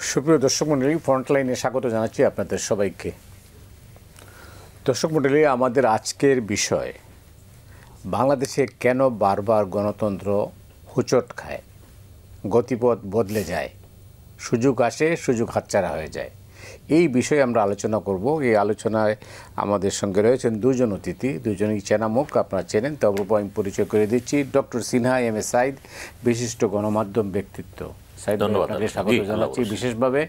সুপ্রিয় দর্শক মণ্ডলী, ফ্রন্টলাইনে স্বাগত জানাচ্ছি আপনাদের সবাইকে। দর্শক মণ্ডলী, আমাদের আজকের বিষয় বাংলাদেশে কেন বারবার গণতন্ত্র হোঁচট খায়, গতিপথ বদলে যায়, সুযোগ আসে, সুযোগ হাতছাড়া হয়ে যায়। এই বিষয়ে আমরা আলোচনা করব। এই আলোচনায় আমাদের সঙ্গে রয়েছেন দুজন অতিথি, দুজনই চেনা মুখ, আপনারা চেনেন। তবে আমি পরিচয় করে দিচ্ছি। Doctor Sinha M A Saeed, বিশিষ্ট গণমাধ্যম ব্যক্তিত্ব। ধন্যবাদ, স্বাগত জানাচ্ছি বিশেষভাবে।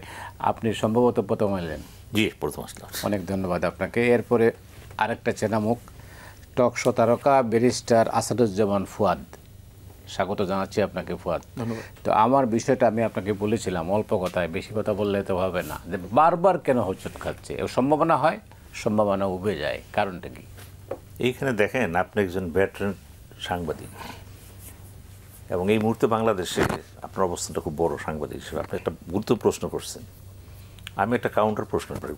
আপনি সম্ভবত প্রথম এলেন। জি, প্রথম আসলাম। অনেক ধন্যবাদ আপনাকে। এরপরে আরেকটা চেনা মুখ, টক শো তারকা ব্যারিস্টার আসাদুজ্জামান ফুয়াদ। স্বাগত জানাচ্ছি আপনাকে ফুয়াদ। ধন্যবাদ। তো আমার বিষয়টা আমি আপনাকে বলেছিলাম অল্প কথায়, বেশি কথা বললে তো হবে না, যে বারবার কেন হোঁচট খাচ্ছে। সম্ভাবনা হয়, সম্ভাবনা উবে যায়, কারণটা কি? এইখানে দেখেন, আপনি একজন ভেটারেন সাংবাদিক এবং এই মুহূর্তে বাংলাদেশে আপনার অবস্থানটা খুব বড় সাংবাদিক হিসেবে। আপনি একটা গুরুত্বপূর্ণ প্রশ্ন করছেন। আমি একটা কাউন্টার প্রশ্ন করি।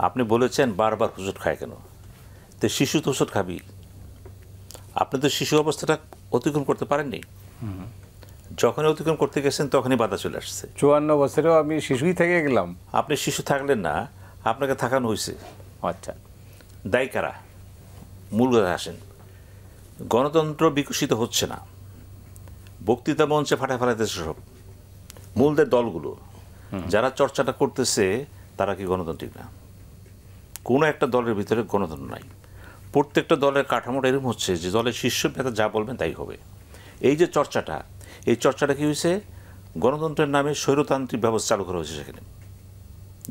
আপনি বলেছেন বারবার হোঁচট খায় কেন? তো শিশু তো হোঁচট খাবি। আপনি তো শিশু অবস্থাটা অতিক্রম করতে পারেননি। যখনই অতিক্রম করতে গেছেন তখনই বাধা চলে আসছে। 54 বছরেও আমি শিশুই থেকে গেলাম। আপনি শিশু থাকলেন না, আপনাকে থাকানো হয়েছে। আচ্ছা, দায়ী কারা? মূল কথা আসেন। গণতন্ত্র বিকশিত হচ্ছে না, বক্তৃতা মঞ্চে ফাটা ফেলাইতেছে সব মূলদের দলগুলো। যারা চর্চাটা করতেছে তারা কি গণতান্ত্রিক না? কোনো একটা দলের ভিতরে গণতন্ত্র নাই। প্রত্যেকটা দলের কাঠামোটা এরকম হচ্ছে যে দলের শীর্ষ নেতা যা বলবেন তাই হবে। এই যে চর্চাটা, এই চর্চাটা কী হয়েছে? গণতন্ত্রের নামে স্বৈরতান্ত্রিক ব্যবস্থা চালু করা হয়েছে সেখানে,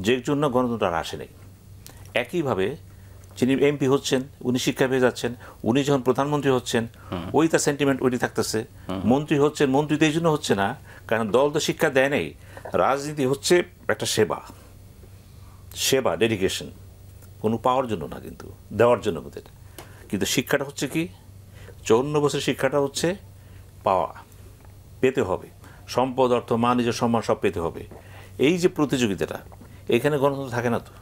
যে জন্য গণতন্ত্র আর আসে নেই। একইভাবে যিনি এমপি হচ্ছেন, উনি শিক্ষা পেয়ে যাচ্ছেন, উনি যখন প্রধানমন্ত্রী হচ্ছেন ওই তার সেন্টিমেন্ট ওইটি থাকতেছে। মন্ত্রী হচ্ছেন, মন্ত্রী তো এই জন্য হচ্ছে না কারণ দল তো শিক্ষা দেয় নাই। রাজনীতি হচ্ছে একটা সেবা, ডেডিকেশন, কোনো পাওয়ার জন্য না, কিন্তু দেওয়ার জন্য ওদের। কিন্তু শিক্ষাটা হচ্ছে কি? 54 বছরের শিক্ষাটা হচ্ছে পাওয়া, পেতে হবে। সম্পদ, অর্থ, মান, নিজের সম্মান সব পেতে হবে। এই যে প্রতিযোগিতাটা, এখানে গণতন্ত্র থাকে না তো।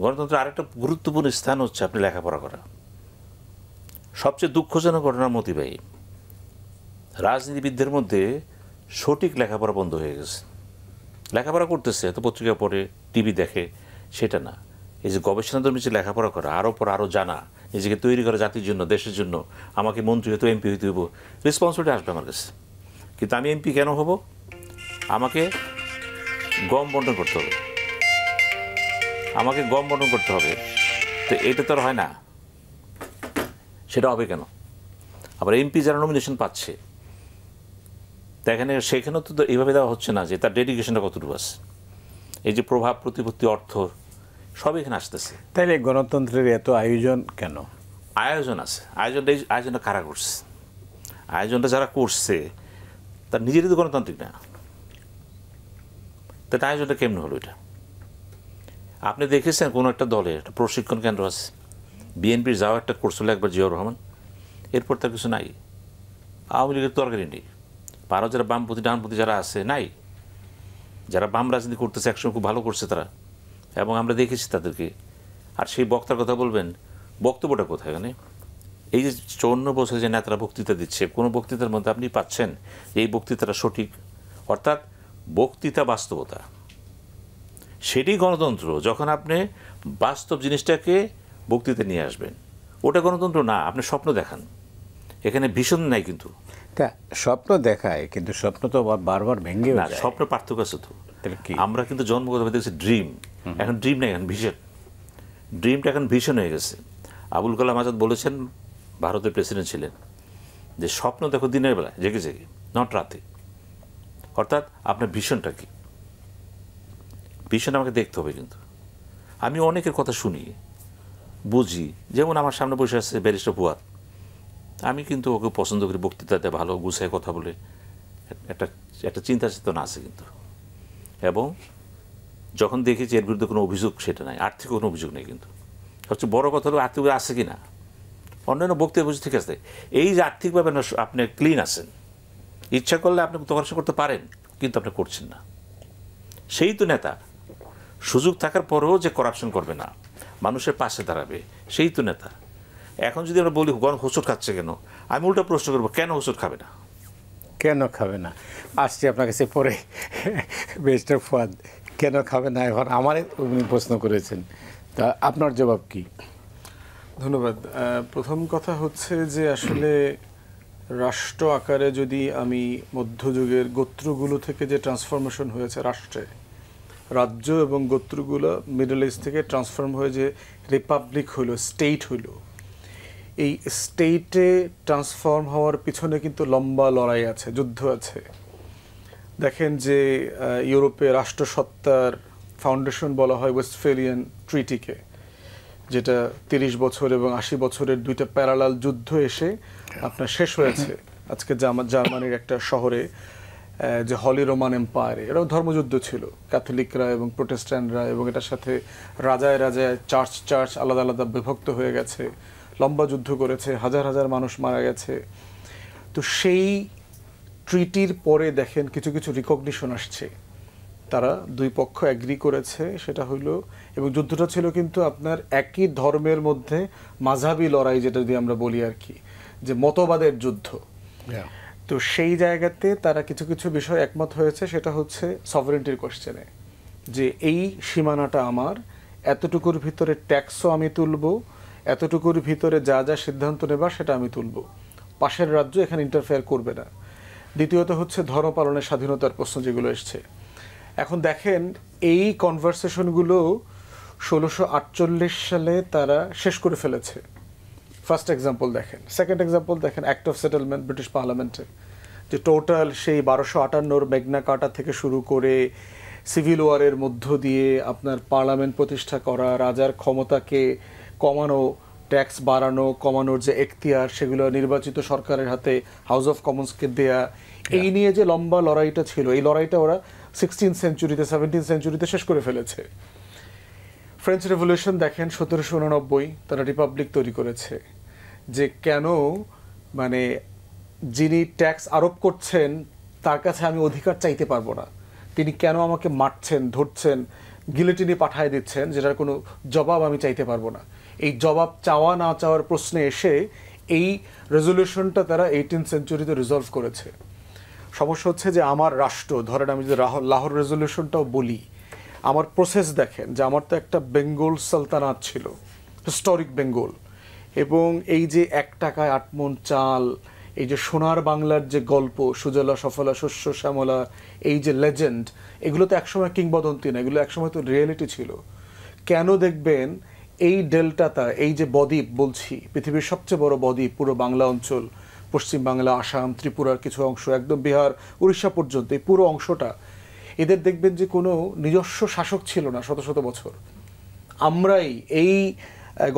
গণতন্ত্রের আরেকটা গুরুত্বপূর্ণ স্থান হচ্ছে আপনি লেখাপড়া করা। সবচেয়ে দুঃখজনক ঘটনার মতিবাহী রাজনীতিবিদদের মধ্যে সঠিক লেখাপড়া বন্ধ হয়ে গেছে। লেখাপড়া করতেছে তো পত্রিকা পড়ে, টিভি দেখে, সেটা না। এই যে গবেষণাধর্মী যে লেখাপড়া করা, আরও পড়া, আরও জানা, নিজেকে তৈরি করা জাতির জন্য, দেশের জন্য। আমাকে মন্ত্রী হতে, এমপি হইতে হইব, রেসপন্সিবিলিটি আসবে আমার কাছে। কিন্তু আমি এমপি কেন হব? আমাকে গম বন্টন করতে হবে, তো এটা তো আর হয় না। সেটা হবে কেন? আবার এমপি যারা নমিনেশন পাচ্ছে সেখানেও তো এইভাবে দেওয়া হচ্ছে না যে তার ডেডিকেশনটা কতটুকু আছে। এই যে প্রভাব, প্রতিপত্তি, অর্থ সব এখানে আসতেছে। তাইলে গণতন্ত্রের এত আয়োজন কেন? আয়োজন আছে। আয়োজনটা কারা করছে? আয়োজনটা যারা করছে তার নিজেরই তো গণতান্ত্রিক না। তাই আয়োজনটা কেমন হলো? এটা আপনি দেখেছেন কোনো একটা দলের একটা প্রশিক্ষণ কেন্দ্র আছে, বিএনপির যাওয়া একটা করছিল একবার জিয়াউর রহমান, এরপর তার কিছু নাই। আওয়ামী লীগের তরকারি নেই। আরও যারা বামপন্থী, ডানপন্থী যারা আছে নাই, যারা বাম রাজনীতি করতেছে একসময় খুব ভালো করছে তারা, এবং আমরা দেখেছি তাদেরকে। আর সেই বক্তার কথা বলবেন, বক্তব্যটা কোথায়? এখানে এই যে 54 বছরে যে নেতারা বক্তৃতা দিচ্ছে, কোনো বক্তৃতার মধ্যে আপনি পাচ্ছেন যে এই বক্তৃতাটা সঠিক? অর্থাৎ বক্তৃতা বাস্তবতা, সেটাই গণতন্ত্র। যখন আপনি বাস্তব জিনিসটাকে বক্তৃতা নিয়ে আসবেন, ওটা গণতন্ত্র না। আপনি স্বপ্ন দেখান, এখানে ভীষণ নাই। কিন্তু তা স্বপ্ন দেখায়, কিন্তু স্বপ্ন তো বারবার ভেঙে না, যায়। স্বপ্ন পার্থক্য আছে তো। কি? আমরা কিন্তু জন্মগত দেখছি ড্রিম, এখন ড্রিম নেই, এখন ভিশন। ড্রিমটা এখন ভীষণ হয়ে গেছে। আবুল কালাম আজাদ বলেছেন, ভারতের প্রেসিডেন্ট ছিলেন, যে স্বপ্ন দেখো দিনের বেলায় জেগে জেগে, নট রাতে। অর্থাৎ আপনার ভীষণটা কি? ভীষণ আমাকে দেখতে হবে। কিন্তু আমি অনেকের কথা শুনি, বুঝি। যেমন আমার সামনে বসে আছে ব্যারিস্টার ফুয়াদ, আমি কিন্তু ওকে পছন্দ করি, বক্তৃতাতে ভালো গুছায় কথা বলে, একটা চিন্তা চেতনা আছে কিন্তু। এবং যখন দেখেছি এর বিরুদ্ধে কোনো অভিযোগ সেটা নাই, আর্থিক কোনো অভিযোগ নেই। কিন্তু সবচেয়ে বড় কথা হলো আর্থিক আছে কি না। অন্যান্য বক্তৃতা বুঝে ঠিক আছে, এই যে আর্থিকভাবে আপনি ক্লিন আছেন, ইচ্ছা করলে আপনি প্রকাশ করতে পারেন, কিন্তু আপনি করছেন না। সেই তো নেতা। সুযোগ থাকার পরেও যে করাপশন করবে না, মানুষের পাশে দাঁড়াবে, সেই তো নেতা। এখন যদি আমরা বলি হোঁচট খাচ্ছে কেন, আমি উল্টা প্রশ্ন করবো, কেন হোঁচট খাবে না? কেন খাবে না? আসছি আপনার কাছে পরে। ব্যারিস্টার ফুয়াদ, কেন খাবে না এখন আমার উনি প্রশ্ন করেছেন, তা আপনার জবাব কি? ধন্যবাদ। প্রথম কথা হচ্ছে যে আসলে রাষ্ট্র আকারে যদি আমি মধ্যযুগের গোত্রগুলো থেকে যে ট্রান্সফরমেশন হয়েছে রাষ্ট্রে, রাজ্য এবং গোত্রগুলো মিডল ইস্ট থেকে ট্রান্সফর্ম হয়ে যে রিপাবলিক হলো, স্টেট হলো, এই স্টেটে ট্রান্সফর্ম হওয়ার পিছনে কিন্তু লম্বা লড়াই আছে, যুদ্ধ আছে। দেখেন যে ইউরোপে রাষ্ট্রসত্তার ফাউন্ডেশন বলা হয় ওয়েস্টফেলিয়ান ট্রিটিকে, যেটা 30 বছর এবং 80 বছরের দুইটা প্যারালাল যুদ্ধ এসে আপনার শেষ হয়েছে আজকে জার্মানির একটা শহরে, যে হলি রোমান এম্পায়ারে। এটাও ধর্মযুদ্ধ ছিল, ক্যাথলিকরা এবং প্রোটেস্ট্যান্টরা, এবং এটার সাথে রাজায় রাজায় চার্চ আলাদা আলাদা বিভক্ত হয়ে গেছে, লম্বা যুদ্ধ করেছে, হাজার হাজার মানুষ মারা গেছে। তো সেই ট্রিটির পরে দেখেন কিছু কিছু রিকগনিশন আসছে, তারা দুই পক্ষ অ্যাগ্রি করেছে, সেটা হইলো, এবং যুদ্ধটা ছিল কিন্তু আপনার একই ধর্মের মধ্যে মাঝহাবি লড়াই, যেটা দিয়ে আমরা বলি আর কি, যে মতবাদের যুদ্ধ। তো সেই জায়গাতে তারা কিছু কিছু বিষয় একমত হয়েছে, সেটা হচ্ছে সভারেন্টির কোশ্চেনে, যে এই সীমানাটা আমার, এতটুকুর ভিতরে ট্যাক্সও আমি তুলব, এতটুকুর ভিতরে যা যা সিদ্ধান্ত নেবার সেটা আমি তুলব, পাশের রাজ্য এখানে ইন্টারফেয়ার করবে না। দ্বিতীয়ত হচ্ছে ধর্ম পালনের স্বাধীনতার প্রশ্ন যেগুলো এসছে। এখন দেখেন এই কনভারসেশনগুলো 1648 সালে তারা শেষ করে ফেলেছে। ফার্স্ট এক্সাম্পল দেখেন। সেকেন্ড এক্সাম্পল দেখেন, অ্যাক্ট অফ সেটেলমেন্ট ব্রিটিশ পার্লামেন্টে, যে টোটাল সেই 1258 মেঘনা কার্টা থেকে শুরু করে সিভিল ওয়ারের মধ্য দিয়ে আপনার পার্লামেন্ট প্রতিষ্ঠা করা, রাজার ক্ষমতাকে কমানো, ট্যাক্স বাড়ানো কমানোর যে এখতিয়ার, সেগুলো নির্বাচিত সরকারের হাতে হাউস অফ কমন্সকে দেয়া, এই নিয়ে যে লম্বা লড়াইটা ছিল, এই লড়াইটা ওরা 16th সেঞ্চুরিতে 17th সেঞ্চুরিতে শেষ করে ফেলেছে। ফ্রেঞ্চ রেভলিউশন দেখেন 1789, তারা রিপাবলিক তৈরি করেছে। যে কেন মানে যিনি ট্যাক্স আরোপ করছেন তার কাছে আমি অধিকার চাইতে পারবো না, তিনি কেন আমাকে মারছেন, ধরছেন, গিলেটিনি পাঠায় দিচ্ছেন, যেটার কোনো জবাব আমি চাইতে পারবো না। এই জবাব চাওয়া না চাওয়ার প্রশ্নে এসে এই রেজলিউশনটা তারা 18th সেঞ্চুরিতে রিজলভ করেছে। সমস্যা হচ্ছে যে আমার রাষ্ট্র, ধরেন আমি যদি লাহোর রেজলিউশনটাও বলি, আমার প্রসেস দেখেন যে আমার তো একটা বেঙ্গল সালতানাত ছিল, হিস্টোরিক বেঙ্গল, এবং এই যে 1 টাকায় 8 মণ চাল, এই যে সোনার বাংলার যে গল্প, সুজলা সফলা শস্য শ্যামলা, এই যে লেজেন্ড, এগুলো তো একসময় কিংবদন্তি না, এগুলো একসময় তো রিয়েলিটি ছিল। কেন দেখবেন এই ডেল্টাটা, এই যে বদ্বীপ বলছি, পৃথিবীর সবচেয়ে বড় বদ্বীপ, পুরো বাংলা অঞ্চল, পশ্চিম বাংলা, আসাম, ত্রিপুরার কিছু অংশ, একদম বিহার উড়িষ্যা পর্যন্ত, এই পুরো অংশটা, এদের দেখবেন যে কোনো নিজস্ব শাসক ছিল না শত শত বছর। আমরাই এই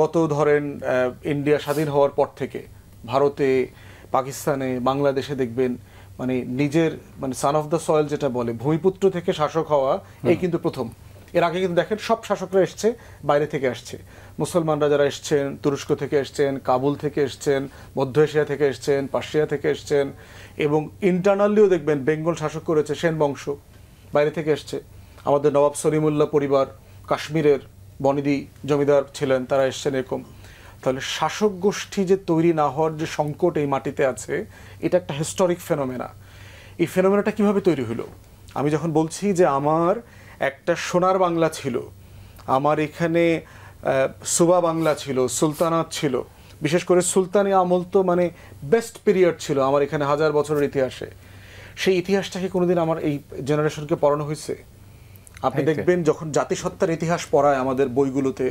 গত ধরেন ইন্ডিয়া স্বাধীন হওয়ার পর থেকে ভারতে, পাকিস্তানে, বাংলাদেশে দেখবেন মানে নিজের মানে সান অফ দ্য সয়েল যেটা বলে, ভূমিপুত্র থেকে শাসক হওয়া, এই কিন্তু প্রথম। এর আগে কিন্তু দেখেন সব শাসকরা এসছে বাইরে থেকে আসছে, মুসলমানরা যারা এসছেন তুরস্ক থেকে এসছেন, কাবুল থেকে এসছেন, মধ্য এশিয়া থেকে এসছেন, পার্সিয়া থেকে এসছেন, এবং ইন্টারনালিও দেখবেন বেঙ্গল শাসক করেছে সেন বংশ, বাইরে থেকে এসছে। আমাদের নবাব সলিমুল্লাহ পরিবার কাশ্মীরের বনিদি জমিদার ছিলেন, তারা এসছেন এরকম। তাহলে শাসক গোষ্ঠী যে তৈরি না হওয়ার যে সংকট এই মাটিতে আছে, এটা একটা হিস্টোরিক ফেনোমেনা। এই ফেনোমেনাটা কিভাবে তৈরি হলো? আমি যখন বলছি যে আমার একটা সোনার বাংলা ছিল, আমার এখানে সুবা বাংলা ছিল, সুলতানাত ছিল, বিশেষ করে সুলতানি আমল তো মানে বেস্ট পিরিয়ড ছিল আমার এখানে 1000 বছরের ইতিহাসে। সেই ইতিহাসটাকে কোনোদিন আমার এই জেনারেশনকে পড়ানো হয়েছে? আপনি দেখবেন যখন জাতিসত্তার ইতিহাস পড়ায় আমাদের বইগুলোতে,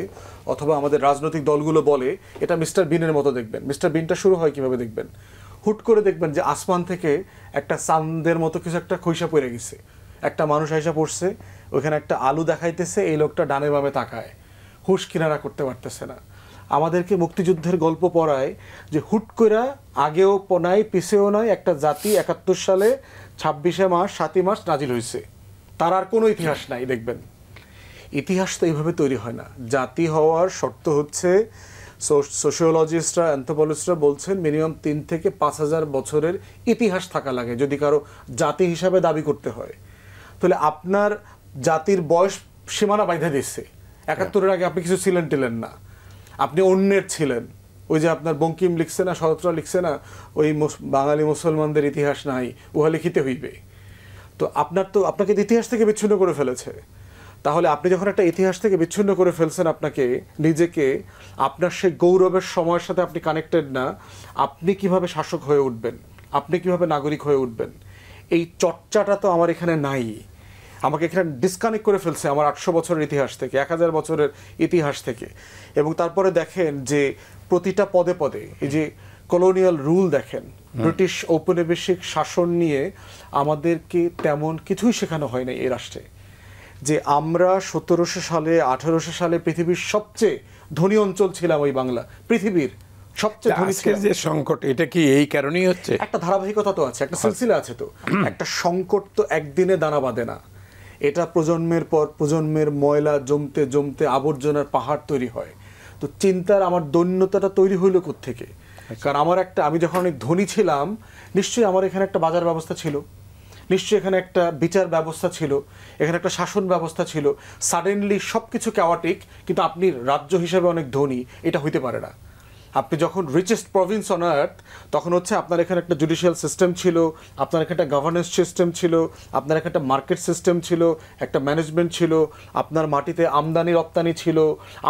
অথবা আমাদের রাজনৈতিক দলগুলো বলে এটা মিস্টার বিনের মতো, দেখবেন মিস্টার বিনটা শুরু হয় কিভাবে দেখবেন, হুট করে দেখবেন যে আসমান থেকে একটা চাঁদের মতো কিছু একটা খৈসা পড়ে গেছে, একটা মানুষ আইসা পড়ছে, ওইখানে একটা আলু দেখাইতেছে, এই লোকটা ডানে বামে তাকায়, হুশ কিনারা করতে পারতেছে না। আমাদেরকে মুক্তিযুদ্ধের গল্প পড়ায় যে হুট করে আগেও নাই পিছেও নয়, একটা জাতি 71 সালে 26শে মার্চ 7ই মার্চ নাজিল হয়েছে, তার আর কোনো ইতিহাস নাই। দেখবেন ইতিহাস তো এইভাবে তৈরি হয় না। জাতি হওয়ার শর্ত হচ্ছে, সোশিওলজিস্টরা, অ্যানথ্রোপোলজিস্টরা বলছেন মিনিমাম 3 থেকে 5000 বছরের ইতিহাস থাকা লাগে যদি কারো জাতি হিসাবে দাবি করতে হয়। তাহলে আপনার জাতির বয়স সীমানা বাইধা দিচ্ছে, 71-এর আগে আপনি কিছু ছিলেন টিলেন না, আপনি অন্যের ছিলেন, ওই যে আপনার বঙ্কিম লিখছে না, শরৎরা লিখছে না, ওই বাঙালি মুসলমানদের ইতিহাস নাই, উহা লিখিতে হইবে। তো আপনাকে ইতিহাস থেকে বিচ্ছিন্ন করে ফেলেছে। তাহলে আপনি যখন একটা ইতিহাস থেকে বিচ্ছিন্ন করে ফেলছেন আপনাকে, নিজেকে, আপনার সেই গৌরবের সময়ের সাথে আপনি কানেক্টেড না, আপনি কিভাবে শাসক হয়ে উঠবেন, আপনি কিভাবে নাগরিক হয়ে উঠবেন, এই চর্চাটা তো আমার এখানে নাই। আমাকে এখানে ডিসকানেক্ট করে ফেলছে আমার 800 বছরের ইতিহাস থেকে, 1000 বছরের ইতিহাস থেকে। এবং তারপরে দেখেন যে প্রতিটা পদে পদে এই যে কলোনিয়াল রুল দেখেন, ব্রিটিশ ঔপনিবেশিক শাসন নিয়ে আমাদেরকে তেমন কিছুই শেখানো হয় না এই রাষ্ট্রে। যে আমরা 1700 সালে 1800 সালে পৃথিবীর সবচেয়ে ধনী অঞ্চল ছিলাম, ওই বাংলা পৃথিবীর সবচেয়ে ধনী ছিল। যে সংকট, এটা কি এই কারণেই হচ্ছে? একটা ধারাবাহিকতা তো আছে, একটা সিলসিলা আছে। তো একটা সংকট তো একদিনে দানা বাঁধে না, এটা প্রজন্মের পর প্রজন্মের ময়লা জমতে জমতে আবর্জনার পাহাড় তৈরি হয়। তো চিন্তার আমার দৈন্যতাটা তৈরি হইল কোত্থেকে? কারণ আমি যখন অনেক ধনী ছিলাম, নিশ্চয়ই আমার এখানে একটা বাজার ব্যবস্থা ছিল, নিশ্চয়ই এখানে একটা বিচার ব্যবস্থা ছিল, এখানে একটা শাসন ব্যবস্থা ছিল। সাডেনলি সব কিছু ক্যাওয়াটিক, কিন্তু আপনি রাজ্য হিসেবে অনেক ধনী, এটা হইতে পারে না। আপনি যখন রিচেস্ট প্রভিন্স অন আর্থ, তখন হচ্ছে আপনার এখানে একটা জুডিশিয়াল সিস্টেম ছিল, আপনার এখানে একটা গভর্নেন্স সিস্টেম ছিল, আপনার এখানে একটা মার্কেট সিস্টেম ছিল, একটা ম্যানেজমেন্ট ছিল, আপনার মাটিতে আমদানি রপ্তানি ছিল,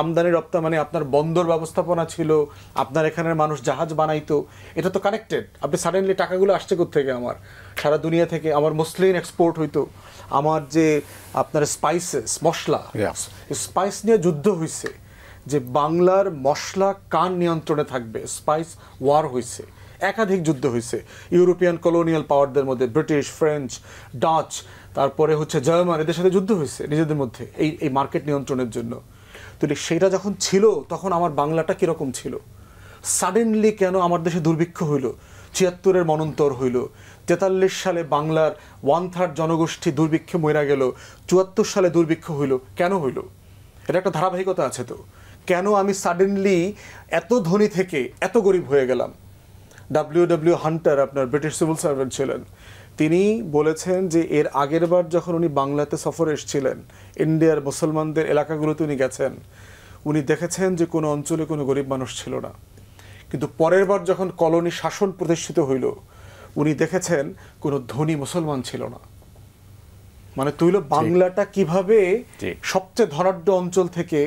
আমদানি রপ্তানি মানে আপনার বন্দর ব্যবস্থাপনা ছিল, আপনার এখানের মানুষ জাহাজ বানাইতো। এটা তো কানেক্টেড। আপনি সাডেনলি টাকাগুলো আসছে কোত্থেকে? আমার সারা দুনিয়া থেকে আমার মসলিন এক্সপোর্ট হইতো, আমার যে আপনার স্পাইসেস, মশলা, স্পাইস নিয়ে যুদ্ধ হয়েছে, যে বাংলার মশলা কার নিয়ন্ত্রণে থাকবে, স্পাইস ওয়ার হয়েছে, একাধিক যুদ্ধ হয়েছে ইউরোপিয়ান কলোনিয়াল পাওয়ারদের মধ্যে, ব্রিটিশ, ফ্রেঞ্চ, ডাচ, তারপরে হচ্ছে জার্মান, এদের সাথে যুদ্ধ হয়েছে নিজেদের মধ্যে এই মার্কেট নিয়ন্ত্রণের জন্য। তো সেইটা যখন ছিল, তখন আমার বাংলাটা কীরকম ছিল? সাডেনলি কেন আমার দেশে দুর্ভিক্ষ হইল? ৭৬-এর মনন্তর হইল, ৪৩ সালে বাংলার 1/3 জনগোষ্ঠী দুর্ভিক্ষে মরে গেল, ৭৪ সালে দুর্ভিক্ষ হইল। কেন হইল? এটা একটা ধারাবাহিকতা আছে। তো কেন আমি সাডেনলি এত ধনী থেকে এত গরিব হয়ে গেলাম? ডব্লিউ হান্টার, আপনার ব্রিটিশ সিভিল সার্ভেন্ট ছিলেন, তিনি বলেছেন যে এর আগের বার যখন উনি বাংলাতে সফরে এসেছিলেন, ইন্ডিয়ার মুসলমানদের এলাকাগুলোতে উনি গেছেন, উনি দেখেছেন যে কোনো অঞ্চলে কোনো গরিব মানুষ ছিল না। কিন্তু পরের বার যখন কলোনি শাসন প্রতিষ্ঠিত হইল, উনি দেখেছেন কোনো ধনী মুসলমান ছিল না। মানে তুইল বাংলাটা কিভাবে সবচেয়ে ধনাঢ্য অঞ্চল থেকে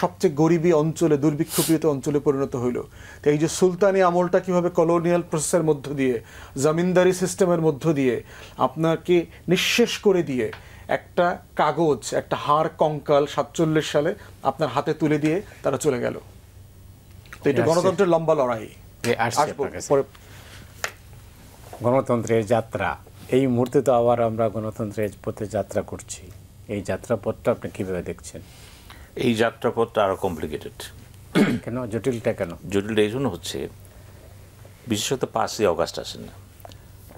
সবচেয়ে গরিবী অঞ্চলে, দুর্ভিক্ষপীড়িত অঞ্চলে পরিণত হইল। তো এই যে সুলতানি আমলটা কিভাবে কলোনিয়াল প্রসেসের মধ্য দিয়ে, জমিনদারি সিস্টেমের মধ্য দিয়ে আপনাকে নিঃশেষ করে দিয়ে একটা কাগজ, একটা হাড় কঙ্কাল 47 সালে আপনার হাতে তুলে দিয়ে তারা চলে গেল। তো এটা গণতন্ত্রের লম্বা লড়াই। গণতন্ত্রের যাত্রা, এই মুহূর্তে তো আবার আমরা গণতন্ত্রের পথে যাত্রা করছি। এই যাত্রাপথটা আপনি কীভাবে দেখছেন? এই যাত্রাপথটা আরও কমপ্লিকেটেড। কেন জটিলটা? কেন জটিলটা এই জন্য হচ্ছে, বিশেষত 5ই অগাস্ট আসেন না,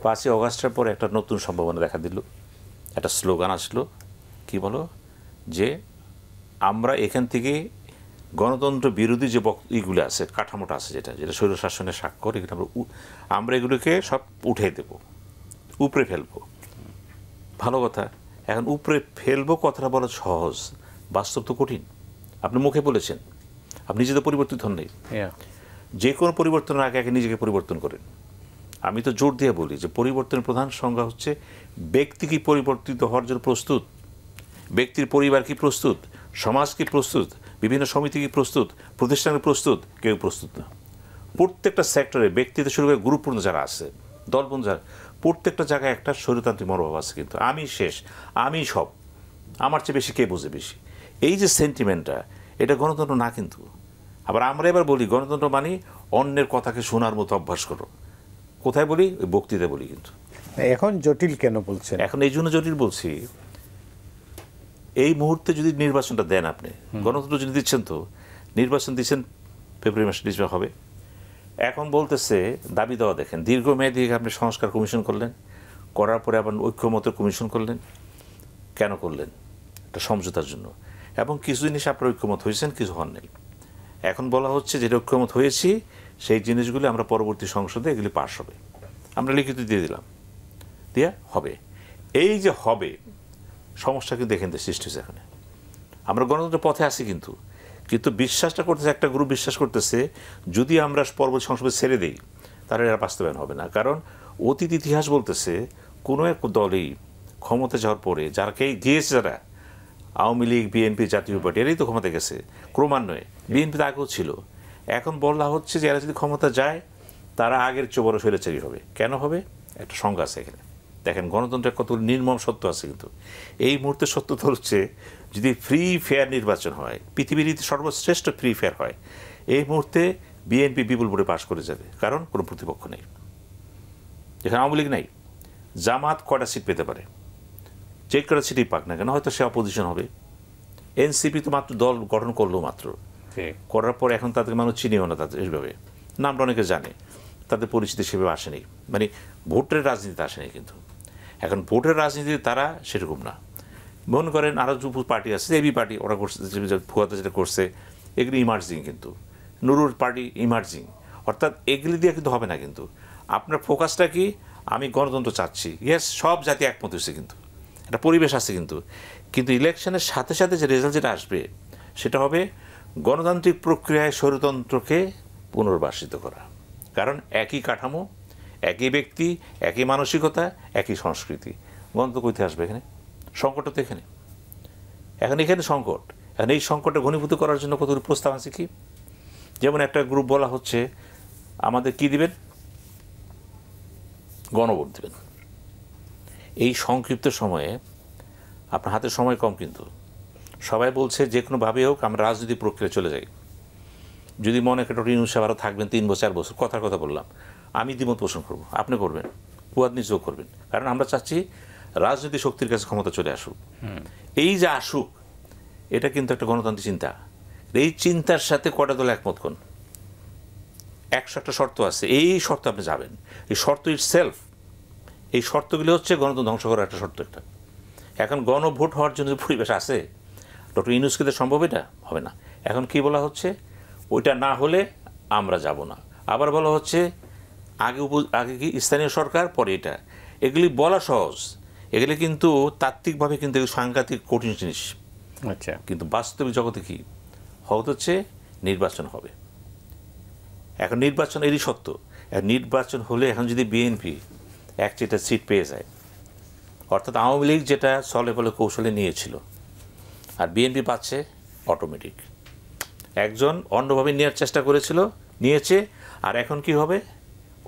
5ই অগাস্টের পরে একটা নতুন সম্ভাবনা দেখা দিল। একটা স্লোগান আসলো, কি বলো, যে আমরা এখান থেকে গণতন্ত্র বিরোধী যে ইগুলো আছে, কাঠামোটা আছে, যেটা স্বৈরশাসনের স্বাক্ষর, এগুলো আমরা এগুলোকে সব উঠে দেবো, উপরে ফেলবো। ভালো কথা। এখন উপরে ফেলবো কথাটা বলা সহজ, বাস্তব তো কঠিন। আপনি মুখে বলেছেন, আপনি নিজে তো পরিবর্তিত হন নাই। যে কোনো পরিবর্তনের আগে আগে নিজেকে পরিবর্তন করেন। আমি তো জোর দিয়ে বলি যে পরিবর্তনের প্রধান সংজ্ঞা হচ্ছে ব্যক্তি কি পরিবর্তিত হওয়ার জন্য প্রস্তুত, ব্যক্তির পরিবার কি প্রস্তুত, সমাজ কি প্রস্তুত, বিভিন্ন সমিতি কি প্রস্তুত, প্রতিষ্ঠান প্রস্তুত, কেউ প্রস্তুত না। প্রত্যেকটা সেক্টরে ব্যক্তিতে শুরু করে গুরুত্বপূর্ণ যারা আছে, দলবন্ধ যারা, প্রত্যেকটা জায়গায় একটা স্বৈরতান্ত্রিক মনোভাব আছে। কিন্তু আমি শেষ, আমি সব, আমার চেয়ে বেশি কে বোঝে বেশি, এই যে সেন্টিমেন্টটা, এটা গণতন্ত্র না। কিন্তু আবার আমরা এবার বলি গণতন্ত্র মানে অন্যের কথাকে শোনার মতো অভ্যাস করো। কোথায় বলি? ওই বক্তৃতায় বলি। কিন্তু এখন জটিল কেন বলছেন? এখন এই জন্য জটিল বলছি, এই মুহূর্তে যদি নির্বাচনটা দেন, আপনি গণতন্ত্র যদি দিচ্ছেন, তো নির্বাচন দিচ্ছেন ফেব্রুয়ারি মাসে নির্বাচন হবে। এখন বলতেছে দাবি দেওয়া, দেখেন দীর্ঘমেয়াদী আপনি সংস্কার কমিশন করলেন, করার পরে আবার ঐক্যমতের কমিশন করলেন। কেন করলেন? একটা সমঝোতার জন্য। এবং কিছু জিনিস আপনার ঐক্যমত হয়েছেন, কিছু হন নাই। এখন বলা হচ্ছে যেটা ঐক্যমত হয়েছি সেই জিনিসগুলি আমরা পরবর্তী সংসদে এগুলি পাস হবে, আমরা লিখিত দিয়ে দিলাম, দিয়া হবে। এই যে হবে, সমস্যা কিন্তু এখান থেকে সৃষ্টি হয়েছে। এখানে আমরা গণতন্ত্রের পথে আছি, কিন্তু বিশ্বাসটা করতেছে, একটা গ্রুপ বিশ্বাস করতেছে যদি আমরা পরবর্তী সংসদে ছেড়ে দিই তাহলে এরা বাস্তবায়ন হবে না। কারণ অতীত ইতিহাস বলতেছে কোনো এক দলই ক্ষমতা যাওয়ার পরে যারা গিয়েছে, যারা আওয়ামী লীগ, বিএনপি, জাতীয় পার্টি, এরাই তো ক্ষমতা গেছে ক্রমান্বয়ে। বিএনপি তো আগেও ছিল। এখন বলা হচ্ছে যে এরা যদি ক্ষমতা যায় তারা আগের চেয়ে বড় স্বৈরাচারী হবে। কেন হবে? একটা সংজ্ঞা আছে এখানে। দেখেন, গণতন্ত্রের কত নির্মম সত্য আছে। কিন্তু এই মুহূর্তে সত্যতা হচ্ছে যদি ফ্রি ফেয়ার নির্বাচন হয়, পৃথিবীর সর্বশ্রেষ্ঠ ফ্রি ফেয়ার হয়, এই মুহূর্তে বিএনপি বিপুল ভোটে পাশ করে যাবে। কারণ কোনো প্রতিপক্ষ নেই, যেখানে আওয়ামী লীগ নাই। জামাত কয়টা সিট পেতে পারে? যে কটা সিটই পাক না কেন, হয়তো সে অপোজিশন হবে। এনসিপি তো মাত্র দল গঠন করলো মাত্র, করার পর এখন তাদের মানুষ চিনিও না, তাদের এইভাবে নামটা অনেকে জানে, তাদের পরিচিতি সেভাবে আসেনি, মানে ভোটের রাজনীতিতে আসেনি। কিন্তু এখন ভোটের রাজনীতিতে তারা সেরকম না। মনে করেন আরও যে পার্টি আছে, এবি পার্টি, ওরা করছে ফুয়াতে যেটা করছে, এগুলি ইমার্জিং। কিন্তু নুরুর পার্টি ইমার্জিং। অর্থাৎ এগুলি দিয়ে কিন্তু হবে না। কিন্তু আপনার ফোকাসটা কি? আমি গণতন্ত্র চাচ্ছি, ইয়েস, সব জাতি একমত হয়েছে, কিন্তু একটা পরিবেশ আছে। কিন্তু ইলেকশনের সাথে সাথে যে রেজাল্ট যেটা আসবে সেটা হবে গণতান্ত্রিক প্রক্রিয়ায় স্বৈরতন্ত্রকে পুনর্বাসিত করা। কারণ একই কাঠামো, একই ব্যক্তি, একই মানসিকতা, একই সংস্কৃতি। গণতন্ত্র কোথায় আসবে এখানে? সংকট তো এখানে। এখানে সংকট। এখন এই সংকটে ঘনীভূত করার জন্য কতগুলো প্রস্তাব আছে। কি যেমন একটা গ্রুপ বলা হচ্ছে আমাদের কি দিবেন? গণভোট দিবেন। এই সংক্ষিপ্ত সময়ে আপনার হাতে সময় কম, কিন্তু সবাই বলছে যে কোনোভাবে হোক আমরা রাজনীতি প্রক্রিয়া চলে যাই। যদি মনে করেন ডক্টর ইউনূস সাহেব আরও থাকবেন 3 বছর 4 বছর, কথার কথা বললাম, আমি দ্বিমত পোষণ করবো, আপনি করবেন, ফুয়াদ নিজেও করবেন। কারণ আমরা চাচ্ছি রাজনৈতিক শক্তির কাছে ক্ষমতা চলে আসুক। এই যে আসুক, এটা কিন্তু একটা গণতান্ত্রিক চিন্তা। এই চিন্তার সাথে কটা দল একমত কোন? 100টা শর্ত আছে। এই শর্ত আপনি যাবেন। এই শর্ত ইটসেলফ, এই শর্তগুলি হচ্ছে গণতন্ত্র ধ্বংস করার একটা শর্ত। একটা এখন গণভোট হওয়ার জন্য যে পরিবেশ আছে, ডক্টর ইউনূসকে তো সম্ভব এটা হবে না। এখন কি বলা হচ্ছে? ওইটা না হলে আমরা যাব না। আবার বলা হচ্ছে আগে কি স্থানীয় সরকার, পরে এটা। এগুলি বলা সহজ, এগুলি কিন্তু তাত্ত্বিকভাবে কিন্তু সাংঘাতিক কঠিন জিনিস। আচ্ছা, কিন্তু বাস্তবিক জগতে কি হচ্ছে? নির্বাচন হবে। এখন নির্বাচন এরই সত্য। নির্বাচন হলে এখন যদি বিএনপি 1টা সিট পেয়ে যায়, অর্থাৎ আওয়ামী লীগ যেটা ছলে বলে কৌশলে নিয়েছিল আর বিএনপি পাচ্ছে, অটোমেটিক। একজন অন্যভাবে নেওয়ার চেষ্টা করেছিল, নিয়েছে, আর এখন কি হবে?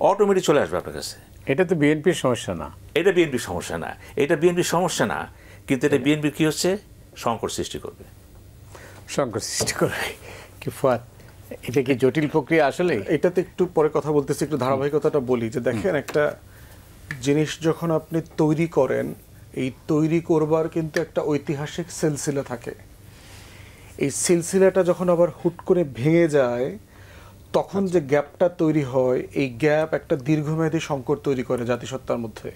অটোমেটিক চলে আসবে আপনার কাছে। এটা তো বিএনপির সমস্যা না। এটা বিএনপির সমস্যা না, এটা বিএনপির সমস্যা না, কিন্তু এটা বিএনপির কী হচ্ছে? সংকট সৃষ্টি করবে। সংকট সৃষ্টি করবে কি ফুয়াদ? এটা কি জটিল প্রক্রিয়া আসলে? এটাতে একটু পরে কথা বলতেছি, একটু ধারাবাহিকতাটা বলি। যে দেখেন, একটা জিনিস যখন আপনি তৈরি করেন, এই তৈরি করবার কিন্তু একটা ঐতিহাসিক সিলসিলা থাকে। এই সিলসিলাটা যখন আবার হুট করে ভেঙে যায়, তখন যে গ্যাপটা তৈরি হয়, এই গ্যাপ একটা দীর্ঘমেয়াদী সংকট তৈরি করে জাতিসত্তার মধ্যে।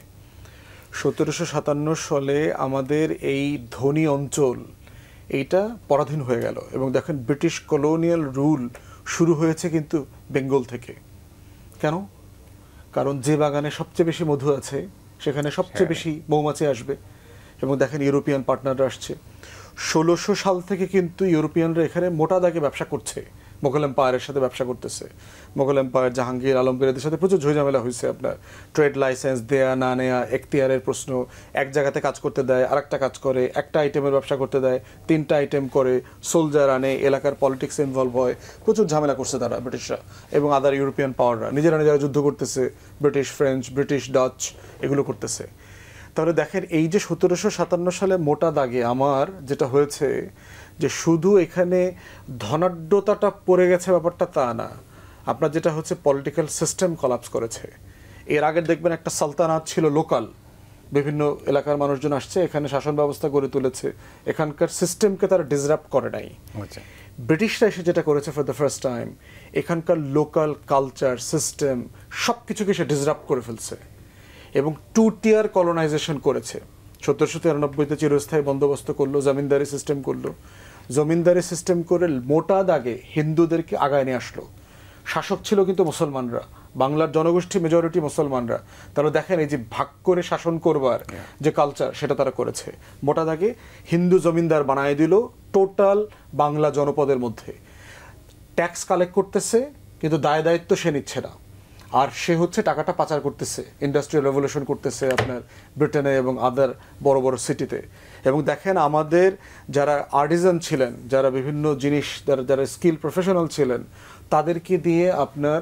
1757 সালে আমাদের এই ধনী অঞ্চল এইটা পরাধীন হয়ে গেল, এবং দেখেন ব্রিটিশ কলোনিয়াল রুল শুরু হয়েছে কিন্তু বেঙ্গল থেকে। কেন? কারণ যে বাগানে সবচেয়ে বেশি মধু আছে সেখানে সবচেয়ে বেশি মৌমাছি আসবে, এবং দেখেন ইউরোপিয়ান পার্টনাররা আসছে। 1600 সাল থেকে কিন্তু ইউরোপিয়ানরা এখানে মোটা দাগে ব্যবসা করছে, মোগল এম্পায়ারের সাথে ব্যবসা করতেছে। মোগল এম্পায়ার, জাহাঙ্গীর, আলমগীরদের সাথে প্রচুর ঝামেলা হয়েছে। আপনার ট্রেড লাইসেন্স দেয়া না নেয়া, এখতিয়ারের প্রশ্ন, এক জায়গাতে কাজ করতে দেয়, আরেকটা কাজ করে, একটা আইটেমের ব্যবসা করতে দেয়, 3টা আইটেম করে, সোলজার আনে, এলাকার পলিটিক্স ইনভলভ হয়, প্রচুর ঝামেলা করছে তারা, ব্রিটিশরা এবং আদার ইউরোপিয়ান পাওয়াররা। নিজেরা যুদ্ধ করতেছে, ব্রিটিশ, ফ্রেঞ্চ, ব্রিটিশ, ডাচ, এগুলো করতেছে। তাহলে দেখেন, এই যে 1757 সালে মোটা দাগে আমার যেটা হয়েছে, যে শুধু এখানে ধনাঢ্যতাটা পড়ে গেছে ব্যাপারটা তা না, আপনার যেটা হচ্ছে পলিটিক্যাল সিস্টেম কলাপস করেছে। এর আগে দেখবেন একটা সালতানাত ছিল লোকাল, বিভিন্ন এলাকার মানুষজন আসছে, এখানে শাসন ব্যবস্থা গড়ে তুলেছে, এখানকার সিস্টেমকে তারা ডিসরাপ্ট করে নাই। আচ্ছা, ব্রিটিশরা এসে যেটা করেছে ফর দ্য ফার্স্ট টাইম, এখানকার লোকাল কালচার, সিস্টেম সব কিছুকে সে ডিসরাপ্ট করে ফেলছে এবং 2 টিয়ার কলোনাইজেশন করেছে। 1793-তে চিরস্থায়ী বন্দোবস্ত করলো, জমিনদারি সিস্টেম করলো। জমিনদারি সিস্টেম করে মোটা দাগে হিন্দুদেরকে আগায় নিয়ে আসলো। শাসক ছিল কিন্তু মুসলমানরা, বাংলার জনগোষ্ঠী মেজরিটি মুসলমানরা। তারা দেখেন, এই যে ভাগ করে শাসন করবার যে কালচার, সেটা তারা করেছে। মোটা দাগে হিন্দু জমিনদার বানায় দিল, টোটাল বাংলা জনপদের মধ্যে। ট্যাক্স কালেক্ট করতেছে কিন্তু দায় দায়িত্ব সে নিচ্ছে না, আর সে হচ্ছে টাকাটা পাচার করতেছে, ইন্ডাস্ট্রিয়াল রেভলিউশন করতেছে আপনার ব্রিটেনে এবং আদার বড় বড় সিটিতে। এবং দেখেন আমাদের যারা আর্টিজান ছিলেন, যারা বিভিন্ন জিনিস যারা স্কিল প্রফেশনাল ছিলেন, তাদেরকে দিয়ে আপনার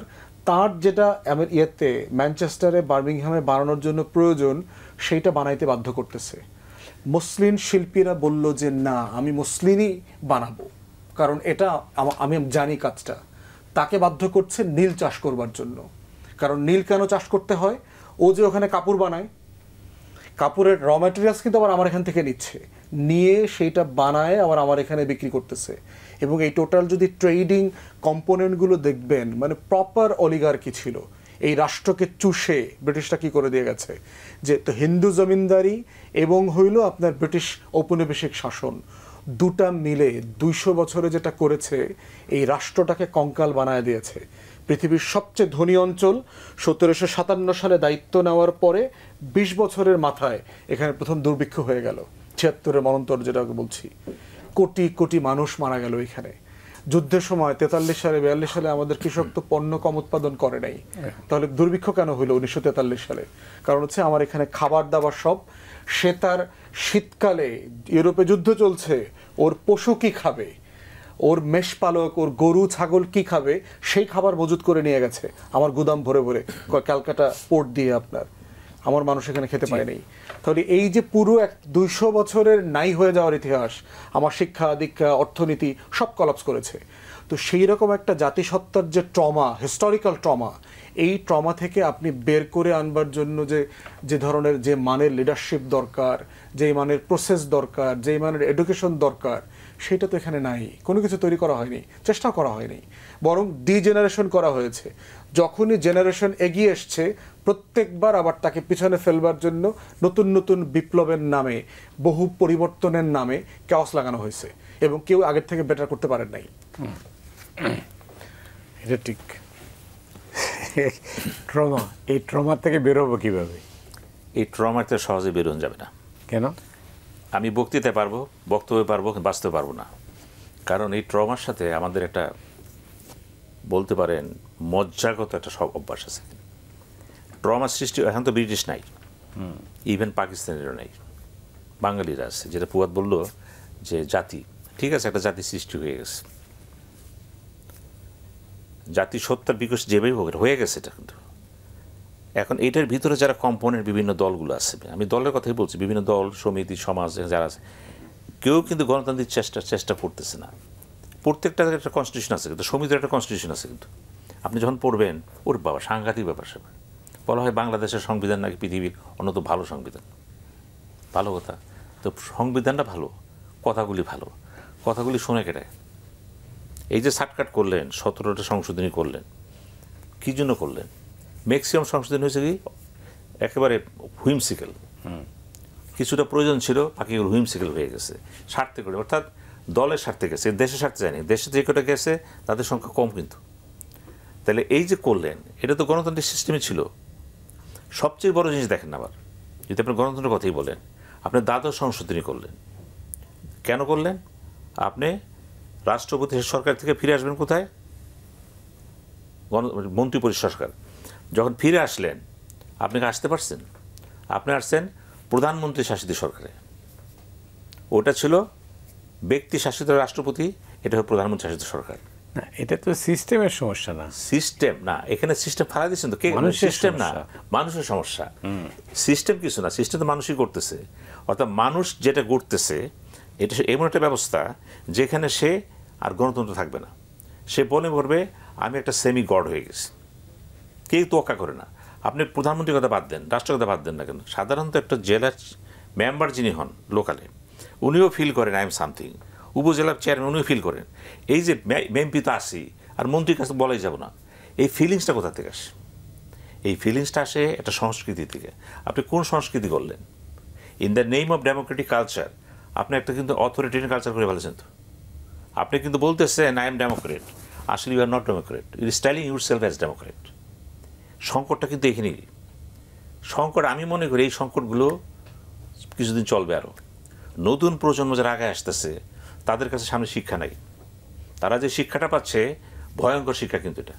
তার যেটা ইয়েতে ম্যানচেস্টারে বার্মিংহামে বানানোর জন্য প্রয়োজন সেইটা বানাইতে বাধ্য করতেছে। মুসলিম শিল্পীরা বলল যে না, আমি মুসলিমই বানাবো, কারণ এটা আমি জানি কাজটা। তাকে বাধ্য করছে নীল চাষ করবার জন্য। কারণ নীল কেন চাষ করতে হয়? ও যে ওখানে কাপড় বানায়, কাপড়ের র ম্যাটেরিয়ালস কিন্তু আবার আমার এখান থেকে নিচ্ছে, নিয়ে সেইটা বানায় আবার আমার এখানে বিক্রি করতেছে। এবং এই টোটাল যদি ট্রেডিং কম্পোনেন্টগুলো দেখবেন, মানে প্রপার অলিগার্কি ছিল। এই রাষ্ট্রকে চুষে ব্রিটিশরা কি করে দিয়ে গেছে, যে তো হিন্দু জমিনদারি এবং হইল আপনার ব্রিটিশ ঔপনিবেশিক শাসন, দুটা মিলে 200 বছরে যেটা করেছে, এই রাষ্ট্রটাকে কঙ্কাল বানায় দিয়েছে। পৃথিবীর সবচেয়ে ধনী অঞ্চল 1757 সালে দায়িত্ব নেওয়ার পরে 20 বছরের মাথায় এখানে প্রথম দুর্ভিক্ষ হয়ে গেল, 76-এর মনন্তর যেটাকে বলছি। কোটি কোটি মানুষ মারা গেল এখানে। যুদ্ধের সময় 43 সালে 42 সালে আমাদের কৃষক তো পণ্য কম উৎপাদন করে নাই, তাহলে দুর্ভিক্ষ কেন হইল 1943 সালে? কারণ হচ্ছে আমার এখানে খাবার দাবার সব, সে তার শীতকালে ইউরোপে যুদ্ধ চলছে, ওর পশু কি খাবে, ওর মেষপালক, ওর গরু ছাগল কি খাবে, সেই খাবার মজুত করে নিয়ে গেছে আমার গুদাম ভরে ভরে ক্যালকাটা পোর্ট দিয়ে। আপনার আমার মানুষ এখানে খেতে পায় নাই। তাহলে এই যে পুরো 200 বছরের নাই হয়ে যাওয়ার ইতিহাস, আমার শিক্ষা দীক্ষা অর্থনীতি সব কলাপস করেছে। তো সেই রকম একটা জাতিসত্তার যে ট্রমা, হিস্টোরিক্যাল ট্রমা, এই ট্রমা থেকে আপনি বের করে আনবার জন্য যে ধরনের যে মানের লিডারশিপ দরকার, যেই মানের প্রসেস দরকার, যেই মানের এডুকেশন দরকার, সেটা তো এখানে নাই। কোনো কিছু তৈরি করা হয়নি, চেষ্টা করা হয়নি, বরং ডিজেনারেশন করা হয়েছে। যখনই জেনারেশন এগিয়ে এসছে, প্রত্যেকবার আবার তাকে পিছনে ফেলবার জন্য নতুন নতুন বিপ্লবের নামে, বহু পরিবর্তনের নামে ক্যাওস লাগানো হয়েছে, এবং কেউ আগের থেকে বেটার করতে পারেন নাই। এটা ঠিক। ট্রমা, এই ট্রমার থেকে বেরোবো কিভাবে? এই ট্রমাতে সহজে বেরোনো যাবে না। কেন? আমি বক্তৃতায় পারবো, বক্তব্যে পারবো, বাঁচতে পারবো না। কারণ এই ট্রমার সাথে আমাদের একটা বলতে পারেন মজ্জাগত একটা সব অভ্যাস আছে। ট্রমার সৃষ্টি এখন তো ব্রিটিশ নাই, ইভেন পাকিস্তানেরও নাই, বাঙালিরা আছে। যেটা ফুয়াদ বলল যে জাতি, ঠিক আছে, একটা জাতি সৃষ্টি হয়ে গেছে, জাতি সত্তার বিকাশ যেভাবে হয়ে গেছে, এটা কিন্তু এখন এটার ভিতরে যারা কম্পোনেন্ট বিভিন্ন দলগুলো আছে, আমি দলের কথাই বলছি, বিভিন্ন দল সমিতি সমাজ যারা আছে, কেউ কিন্তু গণতান্ত্রিক চেষ্টা করতেছে না। প্রত্যেকটা একটা কনস্টিটিউশন আছে, কিন্তু সমিতির একটা কনস্টিটিউশন আছে। কিন্তু আপনি যখন পড়বেন, ওর বাবা সাংঘাতিক ব্যাপার সেবা। বলা হয় বাংলাদেশের সংবিধান নাকি পৃথিবীর অন্যতম ভালো সংবিধান। ভালো কথা তো, সংবিধানটা ভালো, কথাগুলি ভালো, কথাগুলি শুনে কেটে। এই যে শার্টকাট করলেন, 17টা সংশোধনী করলেন, কী জন্য করলেন? ম্যাক্সিমাম সংশোধন হয়েছে কি একেবারে হুইমসিক্যাল, কিছুটা প্রয়োজন ছিল, বাকিগুলো হুইমসিক্যাল হয়ে গেছে, স্বার্থে করে, অর্থাৎ দলের স্বার্থে গেছে, দেশের স্বার্থে যায়নি। দেশে যে কটা গেছে তাদের সংখ্যা কম কিন্তু। তাহলে এই যে করলেন, এটা তো গণতান্ত্রিক সিস্টেমে ছিল। সবচেয়ে বড় জিনিস দেখেন আবার, যদি আপনি গণতন্ত্রের কথাই বলেন, আপনি দ্বাদশ সংশোধনী করলেন। কেন করলেন? আপনি রাষ্ট্রপতি সরকার থেকে ফিরে আসবেন কোথায়? মন্ত্রিপরিষদ সরকার। যখন ফিরে আসলেন, আপনি কি আসতে পারছেন? আপনি আসছেন প্রধানমন্ত্রী শাসিত সরকারে। ওটা ছিল ব্যক্তি শাসিত রাষ্ট্রপতি, এটা হলো প্রধানমন্ত্রী শাসিত সরকার। না, এটা তো সিস্টেমের সমস্যা না। সিস্টেম না, এখানে সিস্টেম ফালা দিচ্ছেন তো, কে? সিস্টেম না, মানুষের সমস্যা। সিস্টেম কিছু না, সিস্টেম তো মানুষই করতেছে। অর্থাৎ মানুষ যেটা করতেছে, এটা এমন একটা ব্যবস্থা যেখানে সে আর গণতন্ত্র থাকবে না। সে বলে করবে আমি একটা সেমি গড হয়ে গেছি, কেউ তোয়াক্কা করে না। আপনি প্রধানমন্ত্রীর কথা বাদ দেন, রাষ্ট্রের কথা বাদ দেন না কেন, সাধারণত একটা জেলার মেম্বার যিনি হন লোকালে, উনিও ফিল করেন আই এম সামথিং। উপজেলার চেয়ারম্যান উনিও ফিল করেন। এই যে এমপি তো আসি আর মন্ত্রীর কাছে বলাই যাব না, এই ফিলিংসটা কোথা থেকে আসে? এই ফিলিংসটা আসে একটা সংস্কৃতি থেকে। আপনি কোন সংস্কৃতি করলেন? In the name of Democratic culture আপনি একটা কিন্তু অথরিটেরিয়ান কালচার করে ফেলেছেন। তো আপনি কিন্তু বলতেছেন আই এম ডেমোক্রেট, আসলে you are not democrat, you are styling yourself as democrat. সংকটটা কিন্তু এখানেই সংকট। আমি মনে করি এই সংকটগুলো কিছুদিন চলবে। আরও নতুন প্রজন্ম যারা আগে আসতেছে, তাদের কাছে সামনে শিক্ষা নাই। তারা যে শিক্ষাটা পাচ্ছে ভয়ঙ্কর শিক্ষা, কিন্তু এটা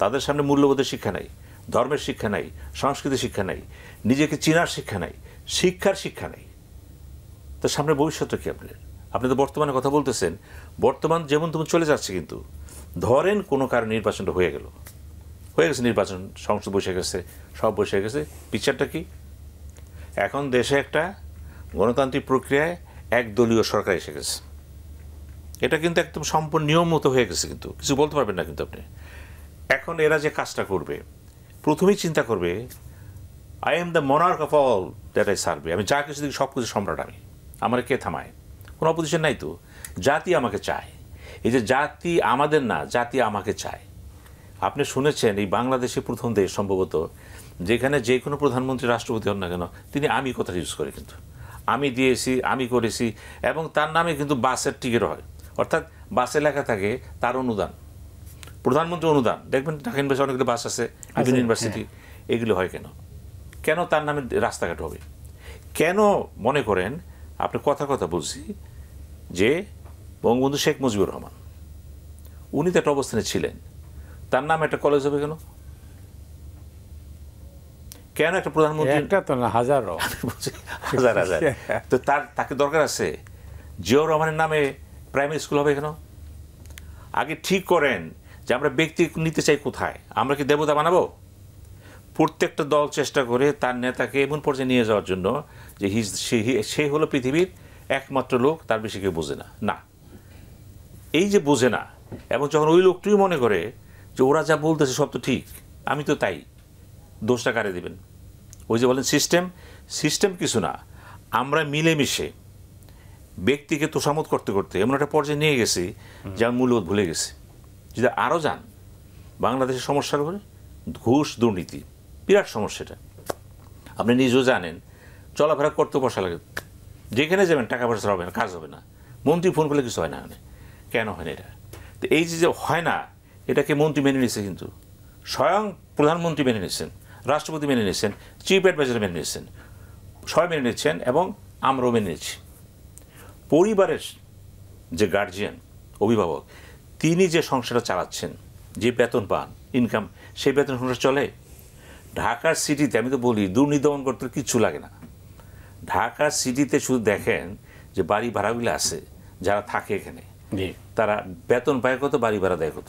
তাদের সামনে মূল্যবোধের শিক্ষা নাই, ধর্মের শিক্ষা নাই, সংস্কৃতির শিক্ষা নাই, নিজেকে চেনার শিক্ষা নাই, শিক্ষার শিক্ষা নেই। তো সামনে ভবিষ্যৎটা কি আপনার? আপনি তো বর্তমানে কথা বলতেছেন, বর্তমান যেমন তেমন চলে যাচ্ছে, কিন্তু ধরেন কোনো কারণে নির্বাচনটা হয়ে গেছে, নির্বাচন, সংসদ বসে গেছে, সব বসে গেছে, পিকচারটা কি? এখন দেশে একটা গণতান্ত্রিক প্রক্রিয়ায় একদলীয় সরকার এসে গেছে। এটা কিন্তু একদম সম্পূর্ণ নিয়ম মতো হয়ে গেছে, কিন্তু কিছু বলতে পারবেন না কিন্তু আপনি। এখন এরা যে কাজটা করবে, প্রথমেই চিন্তা করবে I am the monarch of all that I serve. আমি যা কিছু দিকে সব কিছু সম্রাট আমি, আমার কে থামায়? কোনো অপোজিশন নাই তো। জাতি আমাকে চায়। এই যে জাতি আমাদের না, জাতি আমাকে চায়। আপনি শুনেছেন এই বাংলাদেশে প্রথম দেশ সম্ভবত যেখানে যে কোনো প্রধানমন্ত্রী রাষ্ট্রপতি হন না কেন তিনি আমি কথা ইউজ করে, কিন্তু আমি দিয়েছি, আমি করেছি, এবং তার নামে কিন্তু বাসের টিকিট হয়, অর্থাৎ বাসে লেখা থাকে তার অনুদান, প্রধানমন্ত্রী অনুদান। দেখবেন ঢাকা ইউনিভার্সিটি অনেকগুলো বাস আছে, বিভিন্ন ইউনিভার্সিটি, এগুলো হয় কেন? কেন তার নামে রাস্তাঘাট হবে? কেন মনে করেন, আপনি কথা বলছি যে বঙ্গবন্ধু শেখ মুজিবুর রহমান উনি তো একটা অবস্থানে ছিলেন, তার নামে একটা কলেজ হবে কেন? কেন একটা প্রধানমন্ত্রী? একটা তো না, হাজারো, হাজার হাজার। তো তাকে দরকার আছে। জিয়াউর রহমানের নামে প্রাইমারি স্কুল হবে কেন? আগে ঠিক করেন যে আমরা ব্যক্তি নিতে চাই কোথায়। আমরা কি দেবতা বানাবো? প্রত্যেকটা দল চেষ্টা করে তার নেতাকে এমন পর্যায়ে নিয়ে যাওয়ার জন্য যে সে হলো পৃথিবীর একমাত্র লোক, তার বেশি কেউ বোঝে না। না, এই যে বোঝে না, এবং যখন ওই লোকটিও মনে করে যে ওরা যা বলতেছে সব তো ঠিক, আমি তো তাই, দোষটা কারে দেবেন? ওই যে বলেন সিস্টেম কিছু না, আমরা মিলেমিশে ব্যক্তিকে তোষামত করতে করতে এমন একটা পর্যায়ে নিয়ে গেছি যে আমি মূল্যবোধ ভুলে গেছি। যদি আরও যান বাংলাদেশের সমস্যার উপরে, ঘুষ দুর্নীতি বিরাট সমস্যাটা আপনি নিজেও জানেন। চলাফেরা করতে বসা লাগে, যেখানে যাবেন টাকা পয়সা হবে না, কাজ হবে না, মন্ত্রী ফোন করলে কিছু হয় না। কেন হয় না এটা? তো এই যে হয় না, এটাকে মন্ত্রী মেনে নিচ্ছে, কিন্তু স্বয়ং প্রধানমন্ত্রী মেনে নিচ্ছেন, রাষ্ট্রপতি মেনে নিচ্ছেন, চিফ অ্যাডভাইজার মেনে নিচ্ছেন, সবাই মেনে নিচ্ছেন, এবং আমরাও মেনে নিচ্ছি। পরিবারের যে গার্জিয়ান, অভিভাবক, তিনি যে সংসারটা চালাচ্ছেন, যে বেতন পান, ইনকাম, সেই বেতন সংসার চলে? ঢাকার সিটিতে আমি তো বলি দুর্নীতি দমন করতে কিচ্ছু লাগে না। ঢাকার সিটিতে শুধু দেখেন যে বাড়ি ভাড়াগুলো আছে, যারা থাকে এখানে তারা বেতন পায় কত, বাড়ি ভাড়া দেয় কত।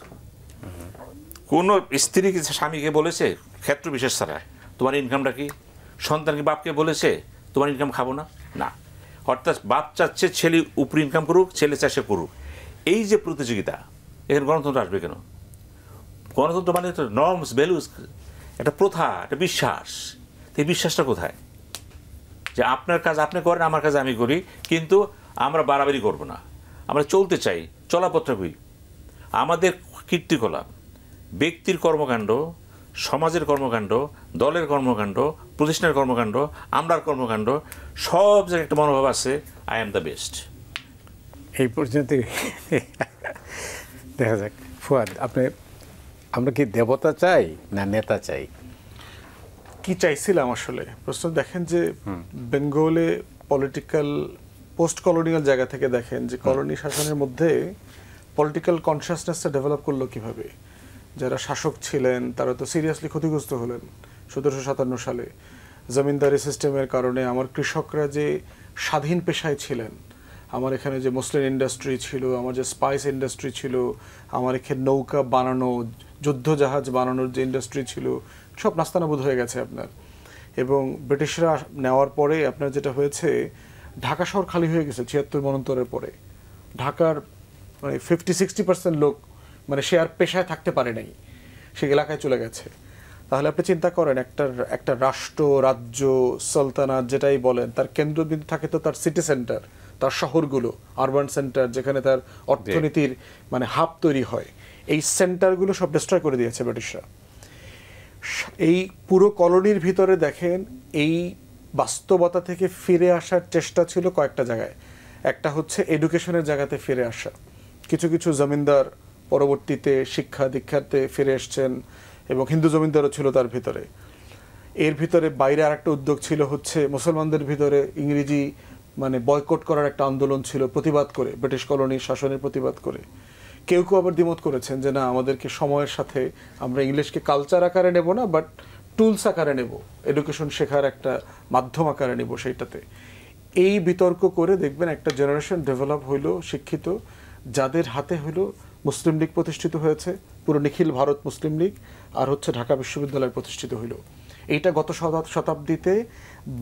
কোনো স্ত্রী স্বামীকে বলেছে ক্ষেত্র বিশেষ ছাড়া তোমার ইনকামটা কি? সন্তানকে বাপকে বলেছে তোমার ইনকাম খাবো না? না। অর্থাৎ বাপ চাচ্ছে ছেলে উপরে ইনকাম করুক, ছেলে চাষে করুক। এই যে প্রতিযোগিতা, এখানে গণতন্ত্র আসবে কেন? গণতন্ত্র মানে তো নর্মস, ভ্যালুস, একটা প্রথা, একটা বিশ্বাস। এই বিশ্বাসটা কোথায়? যে আপনার কাজ আপনি করেন, আমার কাজ আমি করি, কিন্তু আমরা বাড়াবাড়ি করবো না, আমরা চলতে চাই, চলাপত্র করি। আমাদের কীর্তিকলাপ, ব্যক্তির কর্মকাণ্ড, সমাজের কর্মকাণ্ড, দলের কর্মকাণ্ড, প্রতিষ্ঠানের কর্মকাণ্ড, আমরার কর্মকাণ্ড, সব জায়গায় একটা মনোভাব আছে আই এম দ্য বেস্ট। এই পর্যন্ত দেখা যাক। ফুয়াদ, আমরা কি দেবতা চাই না নেতা চাই? কি চাইছিলাম আসলে প্রশ্ন দেখেন যে বেঙ্গলে পলিটিক্যাল পোস্ট কলোনিয়াল জায়গা থেকে দেখেন যে কলোনি শাসনের মধ্যে পলিটিক্যাল কনসিয়াসনেসটা ডেভেলপ করলো কিভাবে। যারা শাসক ছিলেন তারা তো সিরিয়াসলি ক্ষতিগ্রস্ত হলেন 1757 সালে। জমিনদারি সিস্টেমের কারণে আমার কৃষকরা যে স্বাধীন পেশায় ছিলেন, আমার এখানে যে মুসলিম ইন্ডাস্ট্রি ছিল, আমার যে স্পাইস ইন্ডাস্ট্রি ছিল, আমার এখানে নৌকা বানানো, যুদ্ধ জাহাজ বানানোর যে ইন্ডাস্ট্রি ছিল, সব নাস্তানাবুদ হয়ে গেছে আপনার। এবং ব্রিটিশরা নেওয়ার পরে আপনার যেটা হয়েছে, ঢাকা শহর খালি হয়ে গেছে 76 মন্বন্তরের পরে। ঢাকার মানে 50-60% লোক মানে সে আর পেশায় থাকতে পারে নাই, সে এলাকায় চলে গেছে। তাহলে আপনি চিন্তা করেন একটা রাষ্ট্র, রাজ্য, সালতানাত যেটাই বলেন, তার কেন্দ্রবিন্দু থাকে তো তার সিটি সেন্টার, তার শহরগুলো, আরবান সেন্টার, যেখানে তার অর্থনীতির মানে হাব তৈরি হয়। এই সেন্টারগুলো সব ডিস্ট্রয় করে দিয়েছে ব্রিটিশরা। এই পুরো কলোনির ভিতরে দেখেন এই বাস্তবতা থেকে ফিরে আসার চেষ্টা ছিল কয়েকটা জায়গায়। একটা হচ্ছে এডুকেশনের জায়গাতে ফিরে আসা। কিছু কিছু জমিনদার পরবর্তীতে শিক্ষা দীক্ষাতে ফিরে এসছেন, এবং হিন্দু জমিনদারও ছিল তার ভিতরে। এর ভিতরে বাইরে আর একটা উদ্যোগ ছিল হচ্ছে মুসলমানদের ভিতরে ইংরেজি মানে বয়কট করার একটা আন্দোলন ছিল, প্রতিবাদ করে, ব্রিটিশ কলোনির শাসনের প্রতিবাদ করে। কেউ কেউ আবার দ্বিমত করেছেন যে না, আমাদেরকে সময়ের সাথে আমরা ইংলিশকে কালচার আকারে নেব না, বাট টুলস আকারে নেব, এডুকেশন শেখার একটা মাধ্যম আকারে নেব সেইটাতে। এই বিতর্ক করে দেখবেন একটা জেনারেশন ডেভেলপ হইলো, শিক্ষিত, যাদের হাতে হইলো মুসলিম লীগ প্রতিষ্ঠিত হয়েছে, পুরো নিখিল ভারত মুসলিম লীগ, আর হচ্ছে ঢাকা বিশ্ববিদ্যালয় প্রতিষ্ঠিত হইল। এইটা গত শতাব্দীতে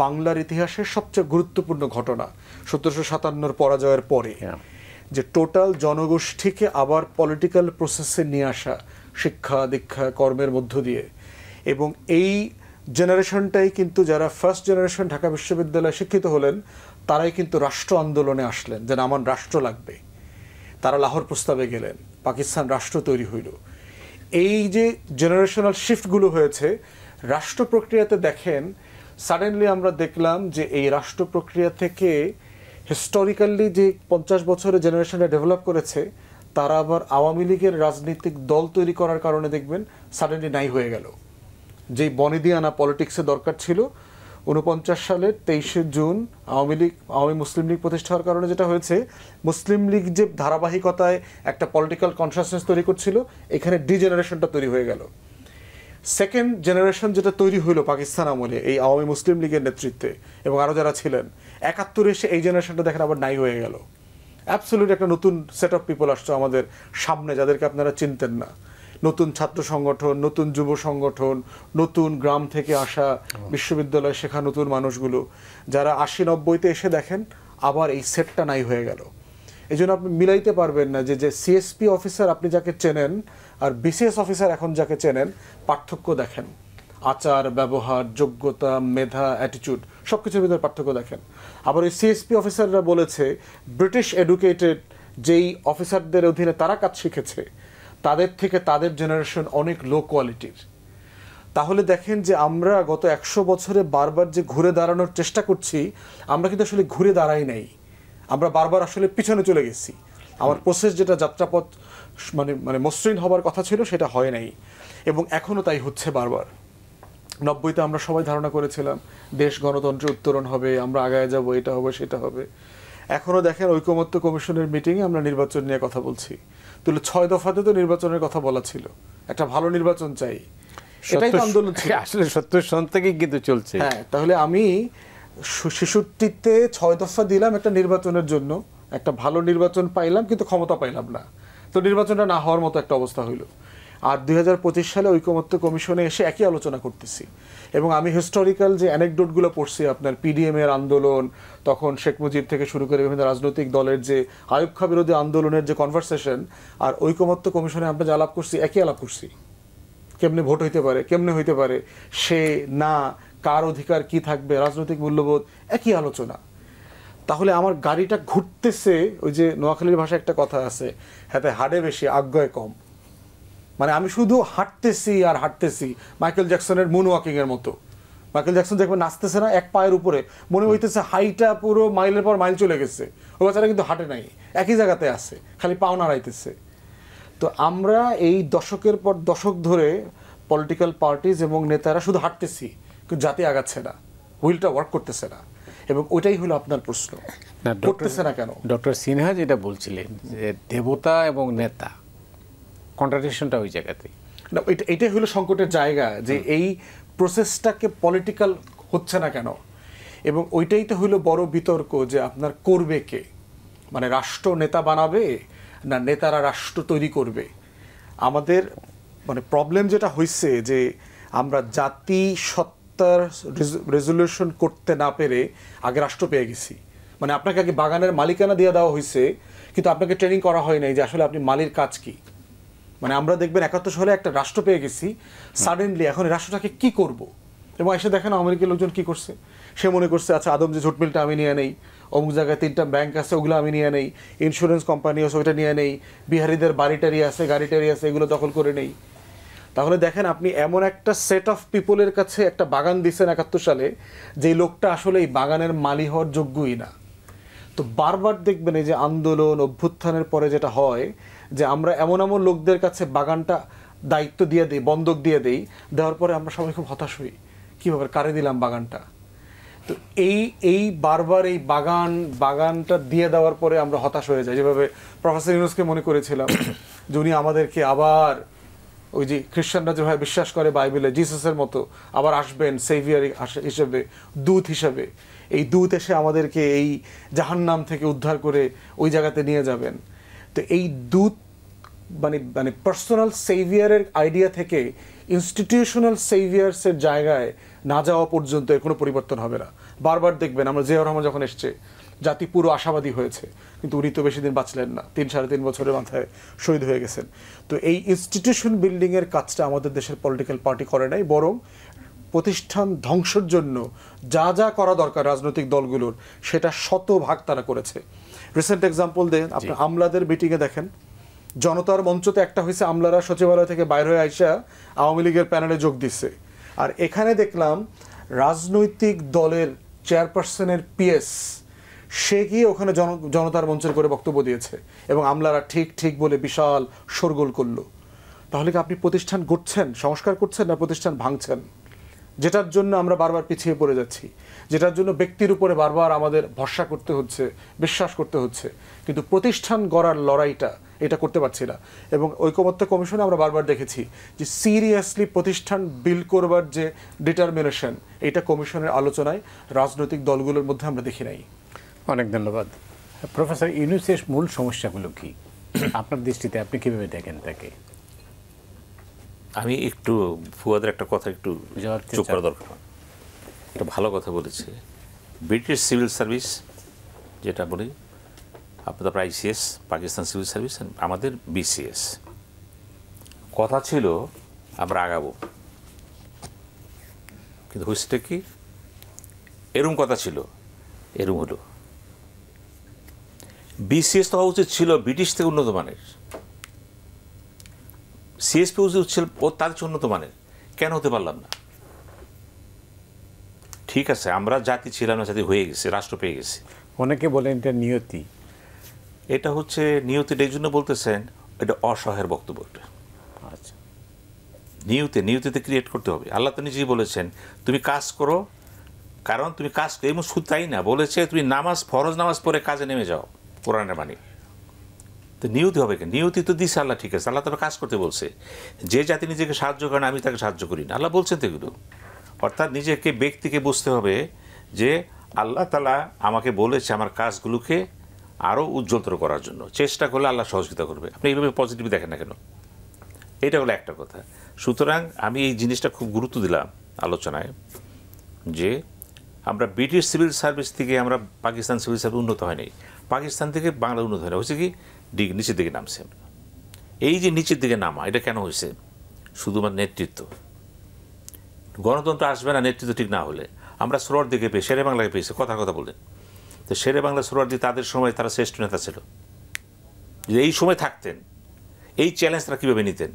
বাংলার ইতিহাসের সবচেয়ে গুরুত্বপূর্ণ ঘটনা, 1757 পরাজয়ের পরে, যে টোটাল জনগোষ্ঠীকে আবার পলিটিক্যাল প্রসেসে নিয়ে আসা, শিক্ষা দীক্ষা কর্মের মধ্য দিয়ে। এবং এই জেনারেশনটাই কিন্তু, যারা ফার্স্ট জেনারেশন ঢাকা বিশ্ববিদ্যালয়ে শিক্ষিত হলেন, তারাই কিন্তু রাষ্ট্র আন্দোলনে আসলেন, যেন আমার রাষ্ট্র লাগবে। তারা লাহোর প্রস্তাবে গেলেন, পাকিস্তান রাষ্ট্র তৈরি হইল। এই যে জেনারেশনাল শিফটগুলো হয়েছে রাষ্ট্র প্রক্রিয়াতে, দেখেন সাডেনলি আমরা দেখলাম যে এই রাষ্ট্র প্রক্রিয়া থেকে হিস্টোরিক্যালি যে 50 বছরের জেনারেশনটা ডেভেলপ করেছে, তারা আবার আওয়ামী লীগের রাজনৈতিক দল তৈরি করার কারণে দেখবেন সাডেনলি নাই হয়ে গেল। যেই বনেদিয়ানা পলিটিক্সে দরকার ছিল, 49 সালের 23শে জুন আওয়ামী মুসলিম লীগ প্রতিষ্ঠা হওয়ার কারণে যেটা হয়েছে, মুসলিম লীগ যে ধারাবাহিকতায় একটা পলিটিক্যাল কনসাসনেস তৈরি করছিল, এখানে ডিজেনারেশনটা তৈরি হয়ে গেল। সেকেন্ড জেনারেশন যেটা তৈরি হইলো পাকিস্তান আমলে এই আওয়ামী মুসলিম লীগের নেতৃত্বে এবং আরও যারা ছিলেন, 71 এসে এই জেনারেশনটা দেখেন আবার নাই হয়ে গেল। অ্যাবসলিউট একটা নতুন সেট অফ পিপল আসছে আমাদের সামনে, যাদেরকে আপনারা চিনতেন না। নতুন ছাত্র সংগঠন, নতুন যুব সংগঠন, নতুন গ্রাম থেকে আসা, বিশ্ববিদ্যালয়ে শেখা নতুন মানুষগুলো, যারা 80-90-তে এসে দেখেন আবার এই সেটটা নাই হয়ে গেল। এই জন্য আপনি মিলাইতে পারবেন না যে সিএসপি অফিসার আপনি যাকে চেনেন আর বিসিএস অফিসার এখন যাকে চেনেন, পার্থক্য দেখেন। আচার ব্যবহার, যোগ্যতা, মেধা, অ্যাটিটিউড, সব কিছুর ভিতরে পার্থক্য দেখেন। আবার ওই সিএসপি অফিসাররা বলেছে ব্রিটিশ এডুকেটেড যেই অফিসারদের অধীনে তারা কাজ শিখেছে, তাদের থেকে তাদের জেনারেশন অনেক লো কোয়ালিটির। তাহলে দেখেন যে আমরা গত 100 বছরে বারবার যে ঘুরে দাঁড়ানোর চেষ্টা করছি, আমরা কিন্তু আসলে ঘুরে দাঁড়াই নাই, আমরা বারবার আসলে পিছনে চলে গেছি। আমার প্রসেস যেটা যাত্রাপথ মানে মসৃণ হবার কথা ছিল, সেটা হয় নাই, এবং এখনও তাই হচ্ছে বারবার। 90-তে আমরা সবাই ধারণা করেছিলাম দেশ গণতন্ত্রে উত্তরণ হবে, আমরা আগায় যাব, এটা হবে সেটা হবে। এখনও দেখেন ঐকমত্য কমিশনের মিটিংয়ে আমরা নির্বাচন নিয়ে কথা বলছি, তাহলে 6 দফাতে তো নির্বাচনের কথা বলা ছিল, একটা ভালো নির্বাচন চাই, এটাই তো আন্দোলন ছিল আসলে 70 সন থেকেই কিন্তু চলছে। হ্যাঁ, তাহলে আমি 66-তে 6 দফা দিলাম একটা নির্বাচনের জন্য, একটা ভালো নির্বাচন পাইলাম, কিন্তু ক্ষমতা পাইলাম না, তো নির্বাচনটা না হওয়ার মতো একটা অবস্থা হইল। আর 2025 সালে ঐকমত্য কমিশনে এসে একই আলোচনা করতেছি। এবং আমি হিস্টোরিক্যাল যে অ্যানেকডোটগুলো পড়ছি, আপনার পিডিএম এর আন্দোলন, তখন শেখ মুজিব থেকে শুরু করে বিভিন্ন রাজনৈতিক দলের যে আইয়ুব খাঁ বিরোধী আন্দোলনের যে কনভারসেশন, আর ঐকমত্য কমিশনে আমরা যে আলাপ করছি, একই আলাপ করছি। কেমনে ভোট হইতে পারে, কেমনে হইতে পারে, সে না, কার অধিকার কি থাকবে, রাজনৈতিক মূল্যবোধ, একই আলোচনা। তাহলে আমার গাড়িটা ঘুরতেছে, ওই যে নোয়াখালীর ভাষায় একটা কথা আছে, হাতে হাড়ে বেশি আজ্ঞায় কম। মানে আমি শুধু হাঁটতেছি আর হাঁটতেছি, মাইকেল জ্যাকসনের মুন ওয়াকিং এর মতো। মাইকেল জ্যাকসন দেখবেন নাচতেছে না এক পায়ের উপরে, মনে হইতেছে হাইটা পুরো মাইলের পর মাইল চলে গেছে, ওই বাচ্চারা কিন্তু হাঁটে নাই, একই জায়গাতে আছে, খালি পাও নাড়াইতেছে। তো আমরা এই দশকের পর দশক ধরে পলিটিক্যাল পার্টিজ এবং নেতারা শুধু হাঁটতেছি, কিন্তু জাতি আগাচ্ছে না, হুইলটা ওয়ার্ক করতেছে না। এবং ওইটাই হলো আপনার প্রশ্ন, করতেছে না কেন? ডক্টর সিনহা যেটা বলছিলেন যে দেবতা এবং নেতা, কন্ট্রাডিকশনটা ওই জায়গাতেই না, এটাই হলো সংকটের জায়গা, যে এই প্রসেসটাকে পলিটিক্যাল হচ্ছে না কেন। এবং ওইটাই তো হলো বড় বিতর্ক, যে আপনার করবে কে, মানে রাষ্ট্র নেতা বানাবে না নেতারা রাষ্ট্র তৈরি করবে। আমাদের মানে প্রবলেম যেটা হয়েছে, যে আমরা জাতি সত্তার রেজলিউশন করতে না পেরে আগে রাষ্ট্র পেয়ে গেছি। মানে আপনাকে আগে বাগানের মালিকানা দিয়ে দেওয়া হয়েছে, কিন্তু আপনাকে ট্রেনিং করা হয় নাই যে আসলে আপনি মালির কাজ কি। মানে আমরা দেখবেন 71 সালে একটা রাষ্ট্র পেয়ে গেছি, সাডেনলি এখন এই রাষ্ট্রটাকে কি করব। এবং এসে দেখেন আমেরিকার লোকজন কি করছে, সে মনে করছে আচ্ছা আদম যে ঝুট মিলটা আমি নিয়ে নেই, অমুক জায়গায় 3টা ব্যাংক আছে ওগুলো আমি নিয়ে নেই, ইন্স্যুরেন্স কোম্পানি আছে ওইটা নিয়ে নেই, বিহারিদের বাড়িটারি আছে গাড়িটারি আছে এগুলো দখল করে নেই। তাহলে দেখেন আপনি এমন একটা সেট অফ পিপলের কাছে একটা বাগান দিচ্ছেন 71 সালে, যেই লোকটা আসলে এই বাগানের মালি হওয়ার যোগ্যই না। তো বারবার দেখবেন এই যে আন্দোলন অভ্যুত্থানের পরে যেটা হয়, যে আমরা এমন এমন লোকদের কাছে বাগানটা দায়িত্ব দিয়ে দিই, বন্ধক দিয়ে দিই, দেওয়ার পরে আমরা সবাই খুব হতাশ হই, কীভাবে কারে দিলাম বাগানটা। তো এই বারবার এই বাগানটা দিয়ে দেওয়ার পরে আমরা হতাশ হয়ে যাই, যেভাবে প্রফেসর ইউনূসকে মনে করেছিলাম যে উনি আমাদেরকে আবার ওই যে খ্রিস্টানরা যেভাবে বিশ্বাস করে বাইবেলে জিসাসের মতো আবার আসবেন সেভিয়ার হিসেবে, দূত হিসেবে, এই দূত এসে আমাদেরকে এই জাহান্নাম থেকে উদ্ধার করে ওই জায়গাতে নিয়ে যাবেন। তো এই দূত মানে পার্সোনাল সেভিয়ারের আইডিয়া থেকে ইনস্টিটিউশনাল সেভিয়ার্সের জায়গায় না যাওয়া পর্যন্ত এর কোনো পরিবর্তন হবে না। বারবার দেখবেন, আমরা জিয়াউর রহমান যখন এসছে জাতি পুরো আশাবাদী হয়েছে, কিন্তু উনি তো বেশি দিন বাঁচলেন না, 3-3.5 বছরের মাথায় শহীদ হয়ে গেছেন। তো এই ইনস্টিটিউশন বিল্ডিংয়ের কাজটা আমাদের দেশের পলিটিক্যাল পার্টি করে নাই, বরং প্রতিষ্ঠান ধ্বংসের জন্য যা যা করা দরকার রাজনৈতিক দলগুলোর সেটা শতভাগ তারা করেছে। রিসেন্ট এক্সাম্পল দেন, আপনি আমলাদের মিটিংয়ে দেখেন, জনতার মঞ্চতে একটা হয়েছে, আমলারা সচিবালয় থেকে বাইর হয়ে আইসা আওয়ামী লীগের প্যানেলে যোগ দিচ্ছে। আর এখানে দেখলাম রাজনৈতিক দলের চেয়ারপারসনের পিএস সে গিয়ে ওখানে জনতার মঞ্চের করে বক্তব্য দিয়েছে এবং আমলারা ঠিক ঠিক বলে বিশাল শোরগোল করলো। তাহলে কি আপনি প্রতিষ্ঠান গড়ছেন, সংস্কার করছেন, না প্রতিষ্ঠান ভাঙছেন? যেটার জন্য আমরা বারবার পিছিয়ে পড়ে যাচ্ছি, যেটার জন্য ব্যক্তির উপরে বারবার আমাদের ভরসা করতে হচ্ছে, বিশ্বাস করতে হচ্ছে, কিন্তু প্রতিষ্ঠান গড়ার লড়াইটা এটা করতে পারছি না। এবং ঐকমত্য কমিশনে আমরা বারবার দেখেছি যে সিরিয়াসলি প্রতিষ্ঠান বিল করবার যে ডিটারমিনেশন, এটা কমিশনের আলোচনায় রাজনৈতিক দলগুলোর মধ্যে আমরা দেখি নাই। অনেক ধন্যবাদ। প্রফেসর ইউনূসের মূল সমস্যাগুলো কি আপনার দৃষ্টিতে, আপনি কিভাবে দেখেন তাকে? আমি একটু ফুয়াদের একটা কথা একটু চোখ করা দরকার, একটা ভালো কথা বলেছে। ব্রিটিশ সিভিল সার্ভিস যেটা বলি, আপনাদের আইসিএস, পাকিস্তান সিভিল সার্ভিস, আমাদের বিসিএস, কথা ছিল আমরা আগাবো, কিন্তু হয়েছেটা কি, এরম কথা ছিল, এরম হলো। বিসিএস তো হওয়া উচিত ছিল ব্রিটিশ থেকে উন্নত মানের, সিএসপি উচিত ছিল ও তার চেয়ে উন্নত মানের, কেন হতে পারলাম না? ঠিক আছে, আমরা জাতি ছিলাম না, জাতি হয়ে গেছে, রাষ্ট্র পেয়ে গেছে। অনেকে বলেন এটা নিয়তি। এটা হচ্ছে নিয়তিটা এই জন্য বলতেছেন, এটা অসহায়ের বক্তব্য। আচ্ছা, নিয়তিতে ক্রিয়েট করতে হবে। আল্লাহ তো নিজেই বলেছেন তুমি কাজ করো, কারণ তুমি কাজ এমন শুধু তাই না, বলেছে তুমি নামাজ, ফরজ নামাজ পড়ে কাজে নেমে যাও, কোরআনের বাণী। তো নিয়তি হবে কেন? নিয়তি তো দিচ্ছে আল্লাহ, ঠিক আছে, আল্লাহ তবে কাজ করতে বলছে। যে জাতি নিজেকে সাহায্য করে না, আমি তাকে সাহায্য করি না, আল্লাহ বলছেন তো এগুলো। অর্থাৎ নিজেকে, ব্যক্তিকে বুঝতে হবে যে আল্লাহ তাআলা আমাকে বলেছে আমার কাজগুলোকে আরও উজ্জ্বলতর করার জন্য, চেষ্টা করলে আল্লাহ সহযোগিতা করবে। আপনি এইভাবে পজিটিভ দেখেন না কেন? এটা হলো একটা কথা। সুতরাং আমি এই জিনিসটা খুব গুরুত্ব দিলাম আলোচনায়, যে আমরা ব্রিটিশ সিভিল সার্ভিস থেকে আমরা পাকিস্তান সিভিল সার্ভিস উন্নত হয়নি, পাকিস্তান থেকে বাংলা উন্নত হয় না, হয়েছে কি নিচের দিকে নামছে। এই যে নিচের দিকে নামা, এটা কেন হয়েছে? শুধুমাত্র নেতৃত্ব, গণতন্ত্র আসবে না নেতৃত্ব ঠিক না হলে। আমরা সোহরাওয়ার্দীকে দিকে পেয়ে, শেরে বাংলাকে পেয়েছে, কথা বলেন তো শেরে বাংলা সোহরাওয়ার্দী তাদের সময় তারা শ্রেষ্ঠ নেতা ছিল, যে এই সময় থাকতেন, এই চ্যালেঞ্জ তারা কীভাবে নিতেন।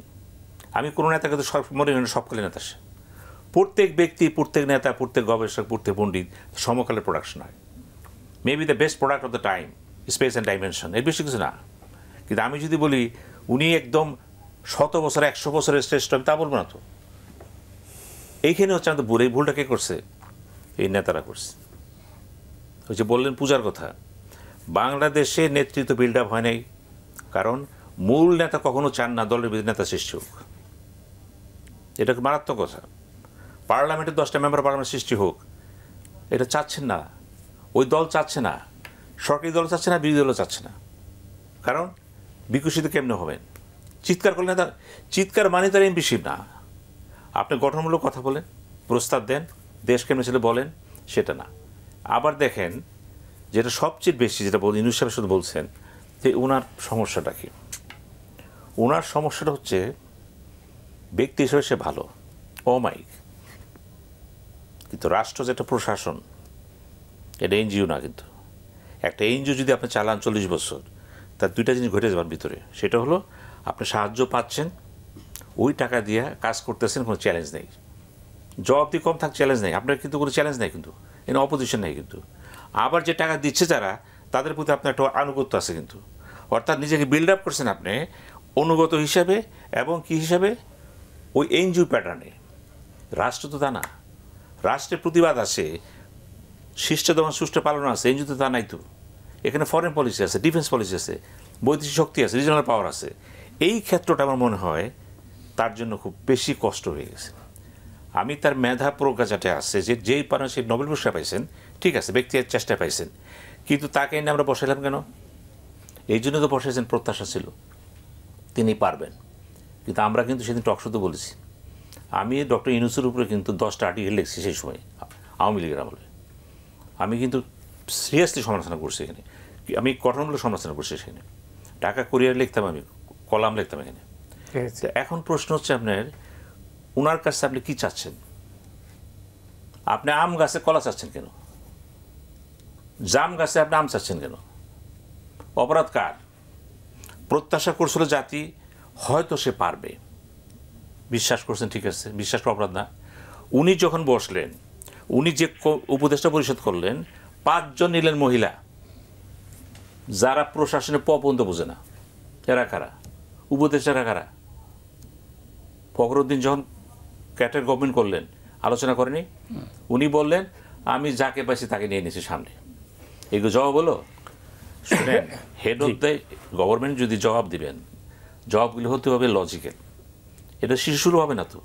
আমি কোনো নেতাকে তো মনে হয় সবকালে নেতা, সে প্রত্যেক ব্যক্তি, প্রত্যেক নেতা, প্রত্যেক গবেষক, প্রত্যেক পণ্ডিত সমকালের প্রোডাকশন হয়। Maybe the best product of the time, space and dimension, এর বেশি কিছু না। কিন্তু আমি যদি বলি উনি একদম 100 বছর 100 বছরের শ্রেষ্ঠ, আমি তা বলবো না তো। এইখানে হচ্ছে আমাদের ভুল। এই ভুলটা কে করছে? এই নেতারা করছে। ওই যে বললেন পূজার কথা, বাংলাদেশে নেতৃত্ব বিল্ড আপ হয় নাই, কারণ মূল নেতা কখনো চান না দলের বিরোধী নেতা সৃষ্টি হোক। এটা মারাত্মক কথা। পার্লামেন্টে 10টা মেম্বার পার্লামেন্ট সৃষ্টি হোক, এটা চাচ্ছেন না, ওই দল চাচ্ছে না, সরকারি দল চাচ্ছে না, বিরোধী দলও চাচ্ছে না। কারণ বিকশিত কেমনে হবেন? চিৎকার করলে না, চিৎকার মানে তার এমপিশিপ না। আপনি গঠনমূলক কথা বলেন, প্রস্তাব দেন, দেশ কেমনে ছিল বলেন, সেটা না। আবার দেখেন যেটা সবচেয়ে বেশি, যেটা ইউনূস সাহেব শুধু বলছেন যে ওনার সমস্যাটা কি, ওনার সমস্যাটা হচ্ছে ব্যক্তি হিসেবে সে ভালো, অমায়িক, কিন্তু রাষ্ট্র যেটা প্রশাসন, এটা এনজিও না। কিন্তু একটা এনজিও যদি আপনি চালান 40 বছর, তার 2টা জিনিস ঘটে যাবার ভিতরে, সেটা হলো আপনি সাহায্য পাচ্ছেন, ওই টাকা দিয়ে কাজ করতেছেন, কোনো চ্যালেঞ্জ নেই, জবাবদি কম থাক, চ্যালেঞ্জ নেই, আপনার কিন্তু কোনো চ্যালেঞ্জ নেই, কিন্তু এনে অপোজিশন নেই। কিন্তু আবার যে টাকা দিচ্ছে যারা, তাদের প্রতি আপনার একটা আনুগত্য আছে, কিন্তু অর্থাৎ নিজেকে বিল্ড আপ করছেন আপনি অনুগত হিসাবে, এবং কি হিসাবে? ওই এনজিও প্যাটার্নে। রাষ্ট্র তো তা না। রাষ্ট্রের প্রতিবাদ আসে শিষ্ট দমন সুষ্ঠু পালন আছে, এনজিও তো তা নাই তো। এখানে ফরেন পলিসি আছে, ডিফেন্স পলিসি আছে, বৈদেশিক শক্তি আছে, রিজনাল পাওয়ার আছে। এই ক্ষেত্রটা আমার মনে হয় তার জন্য খুব বেশি কষ্ট হয়ে গেছে। আমি তার মেধা প্রজ্ঞা যাতে আছে, যে যেই পারেন সেই নোবেল পুরস্কার পাইছেন, ঠিক আছে, ব্যক্তিগত চেষ্টা পাইছেন, কিন্তু তাকে এনে আমরা বসাইলাম কেন? এই জন্য তো বসাইছেন, প্রত্যাশা ছিল তিনি পারবেন। কিন্তু আমরা কিন্তু সেদিন টকশোতে বলেছি, আমি ডক্টর ইউনূসের উপরে কিন্তু 10টা আর্টিকেল লিখছি সেই সময় আওয়ামী লীগের আমলে। আমি কিন্তু সিরিয়াসলি সমালোচনা করছি এখানে, আমি গঠনমূলক সমালোচনা করছি সেখানে। ঢাকা কুরিয়ার লিখতাম, আমি কলাম লিখতাম এখানে। এখন প্রশ্ন হচ্ছে আপনার, ওনার কাছে আপনি কি চাচ্ছেন? আপনি আম গাছে কলা চাচ্ছেন কেন? জাম গাছে আপনি আম চাচ্ছেন কেন? অপরাধ কার? প্রত্যাশা করছিল জাতি হয়তো সে পারবে, বিশ্বাস করছেন, ঠিক আছে, বিশ্বাস করা অপরাধ না। উনি যখন বসলেন, উনি যে উপদেষ্টা পরিষদ করলেন, 5 জন নিলেন মহিলা, যারা প্রশাসনে পর্যন্ত বোঝে না। এরা কারা? উপদেষ্টারা কারা? ফখরুদ্দিন যখন ক্যাটের গভর্নমেন্ট করলেন, আলোচনা করেনি? উনি বললেন আমি যাকে পাইছি তাকে নিয়ে নিয়েছি সামনে। এগুলো জবাব হলো? শুনেন, হেড অফ দ্য গভর্নমেন্ট যদি জবাব দিবেন, জবাবগুলো হতে হবে লজিক্যাল। এটা শিশু শুরু হবে না তো।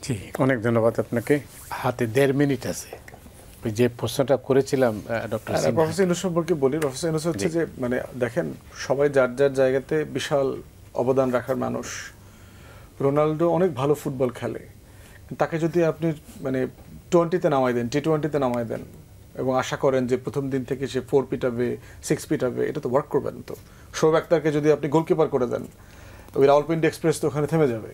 জি, অনেক ধন্যবাদ আপনাকে। হাতে 1.5 মিনিট আছে। ওই যে প্রশ্নটা করেছিলাম ডক্টর প্রফেসর ইউনূস সম্পর্কে বলি। প্রফেসর ইউনূস হচ্ছে যে, মানে দেখেন, সবাই যার যার জায়গাতে বিশাল অবদান রাখার মানুষ। রোনাল্ডো অনেক ভালো ফুটবল খেলে, তাকে যদি আপনি মানে টি-20-তে নামাই দেন, টি-20-তে নামাই দেন এবং আশা করেন যে প্রথম দিন থেকে সে 4 পিটাবে, 6 পিটাবে, এটা তো ওয়ার্ক করবে না তো। শোয়েব আখতারকে যদি আপনি গোলকিপার করে দেন, ওই রাওয়ালপিন্ডি এক্সপ্রেস তো ওখানে থেমে যাবে।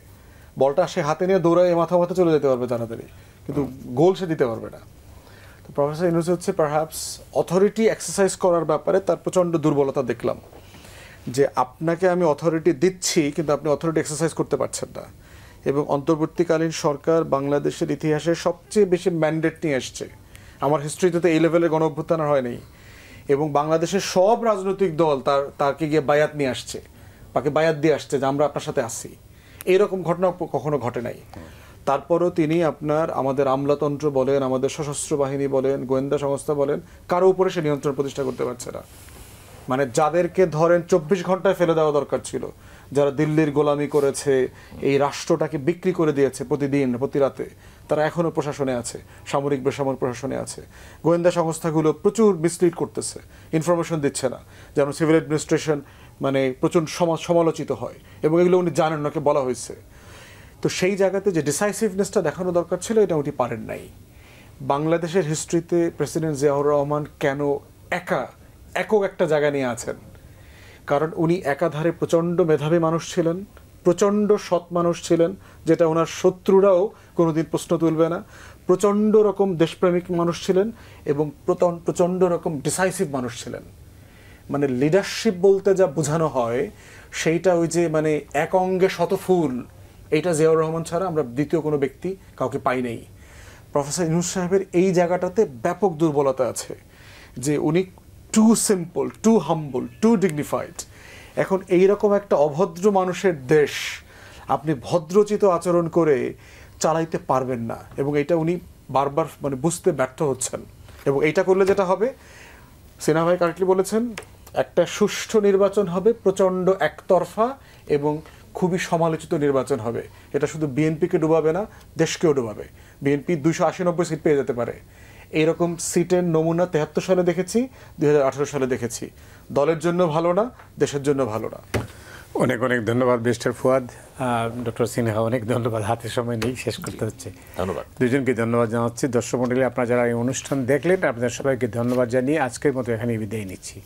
বলটা সে হাতে নিয়ে দৌড়ায় মাথা মাথা চলে যেতে পারবে তাড়াতাড়ি, কিন্তু গোল সে দিতে পারবে না। তো প্রফেসর ইউনূস হচ্ছে পারহ্যাপস অথরিটি এক্সারসাইজ করার ব্যাপারে তার প্রচণ্ড দুর্বলতা দেখলাম, যে আপনাকে আমি অথরিটি দিচ্ছি কিন্তু আপনি অথরিটি এক্সারসাইজ করতে পারছেন না। এবং অন্তর্বর্তীকালীন সরকার বাংলাদেশের ইতিহাসে সবচেয়ে বেশি ম্যান্ডেট নিয়ে এসছে। আমার হিস্ট্রিতে তো এই লেভেলের গণ অভ্যুত্থান হয়নি। এবং বাংলাদেশের সব রাজনৈতিক দল তাকে গিয়ে বায়াত নিয়ে আসছে, তাকে বায়াত দিয়ে আসছে যে আমরা আপনার সাথে আসি। এইরকম ঘটনা কখনো ঘটে নাই। তারপরও তিনি আপনার আমাদের আমলাতন্ত্র বলেন, আমাদের সশস্ত্র বাহিনী বলেন, গোয়েন্দা সংস্থা বলেন, কারো উপরে সে নিয়ন্ত্রণ প্রতিষ্ঠা করতে পারছে না। মানে যাদেরকে ধরেন 24 ঘন্টায় ফেলে দেওয়া দরকার ছিল, যারা দিল্লির গোলামি করেছে, এই রাষ্ট্রটাকে বিক্রি করে দিয়েছে প্রতিদিন প্রতি রাতে, তারা এখনও প্রশাসনে আছে, সামরিক বেসামরিক প্রশাসনে আছে। গোয়েন্দা সংস্থাগুলো প্রচুর মিসলিড করতেছে, ইনফরমেশন দিচ্ছে না, যেন সিভিল অ্যাডমিনিস্ট্রেশন মানে প্রচুর সমালোচিত হয়, এবং এগুলো উনি জানেন, ওনাকে বলা হয়েছে। তো সেই জায়গাতে যে ডিসাইসিভনেসটা দেখানো দরকার ছিল, এটা উনি পারেন নাই। বাংলাদেশের হিস্ট্রিতে প্রেসিডেন্ট জিয়াউর রহমান কেন একক একটা জায়গা নিয়ে আছেন? কারণ উনি একাধারে প্রচণ্ড মেধাবী মানুষ ছিলেন, প্রচণ্ড সৎ মানুষ ছিলেন, যেটা ওনার শত্রুরাও কোনোদিন প্রশ্ন তুলবে না, প্রচণ্ড রকম দেশপ্রেমিক মানুষ ছিলেন, এবং প্রচণ্ড রকম ডিসাইসিভ মানুষ ছিলেন। মানে লিডারশিপ বলতে যা বোঝানো হয়, সেইটা ওই যে মানে এক অঙ্গে শত ফুল, এইটা জিয়াউর রহমান ছাড়া আমরা দ্বিতীয় কোনো ব্যক্তি কাউকে পাই নাই। প্রফেসর ইউনূস সাহেবের এই জায়গাটাতে ব্যাপক দুর্বলতা আছে, যে উনি টু সিম্পল, টু হাম্বল, টু ডিগনিফাইড। এখন এইরকম একটা অভদ্র মানুষের দেশ আপনি ভদ্রচিত আচরণ করে চালাইতে পারবেন না, এবং এটা উনি বারবার মানে বুঝতে ব্যর্থ হচ্ছেন। এবং এইটা করলে যেটা হবে, সিনহা ভাই কারেক্টলি বলেছেন, একটা সুষ্ঠু নির্বাচন হবে, প্রচণ্ড একতরফা এবং খুবই সমালোচিত নির্বাচন হবে। এটা শুধু বিএনপিকে ডুবাবে না, দেশকেও ডুবাবে। বিএনপি 280-90 সিট পেয়ে যেতে পারে। এইরকম সিটের নমুনা 73 সালে দেখেছি, 2018 সালে দেখেছি। দলের জন্য ভালো না, দেশের জন্য ভালো না। অনেক অনেক ধন্যবাদ মিস্টার ফুয়াদ। ডক্টর সিনহা, অনেক ধন্যবাদ। হাতে সময় নেই, শেষ করতে হচ্ছে। ধন্যবাদ। দুজনকে ধন্যবাদ জানাচ্ছি। দর্শক মণ্ডলী, আপনারা যারা এই অনুষ্ঠান দেখলেন, আপনাদের সবাইকে ধন্যবাদ জানিয়ে আজকের মতো এখানে বিদায় নিচ্ছি।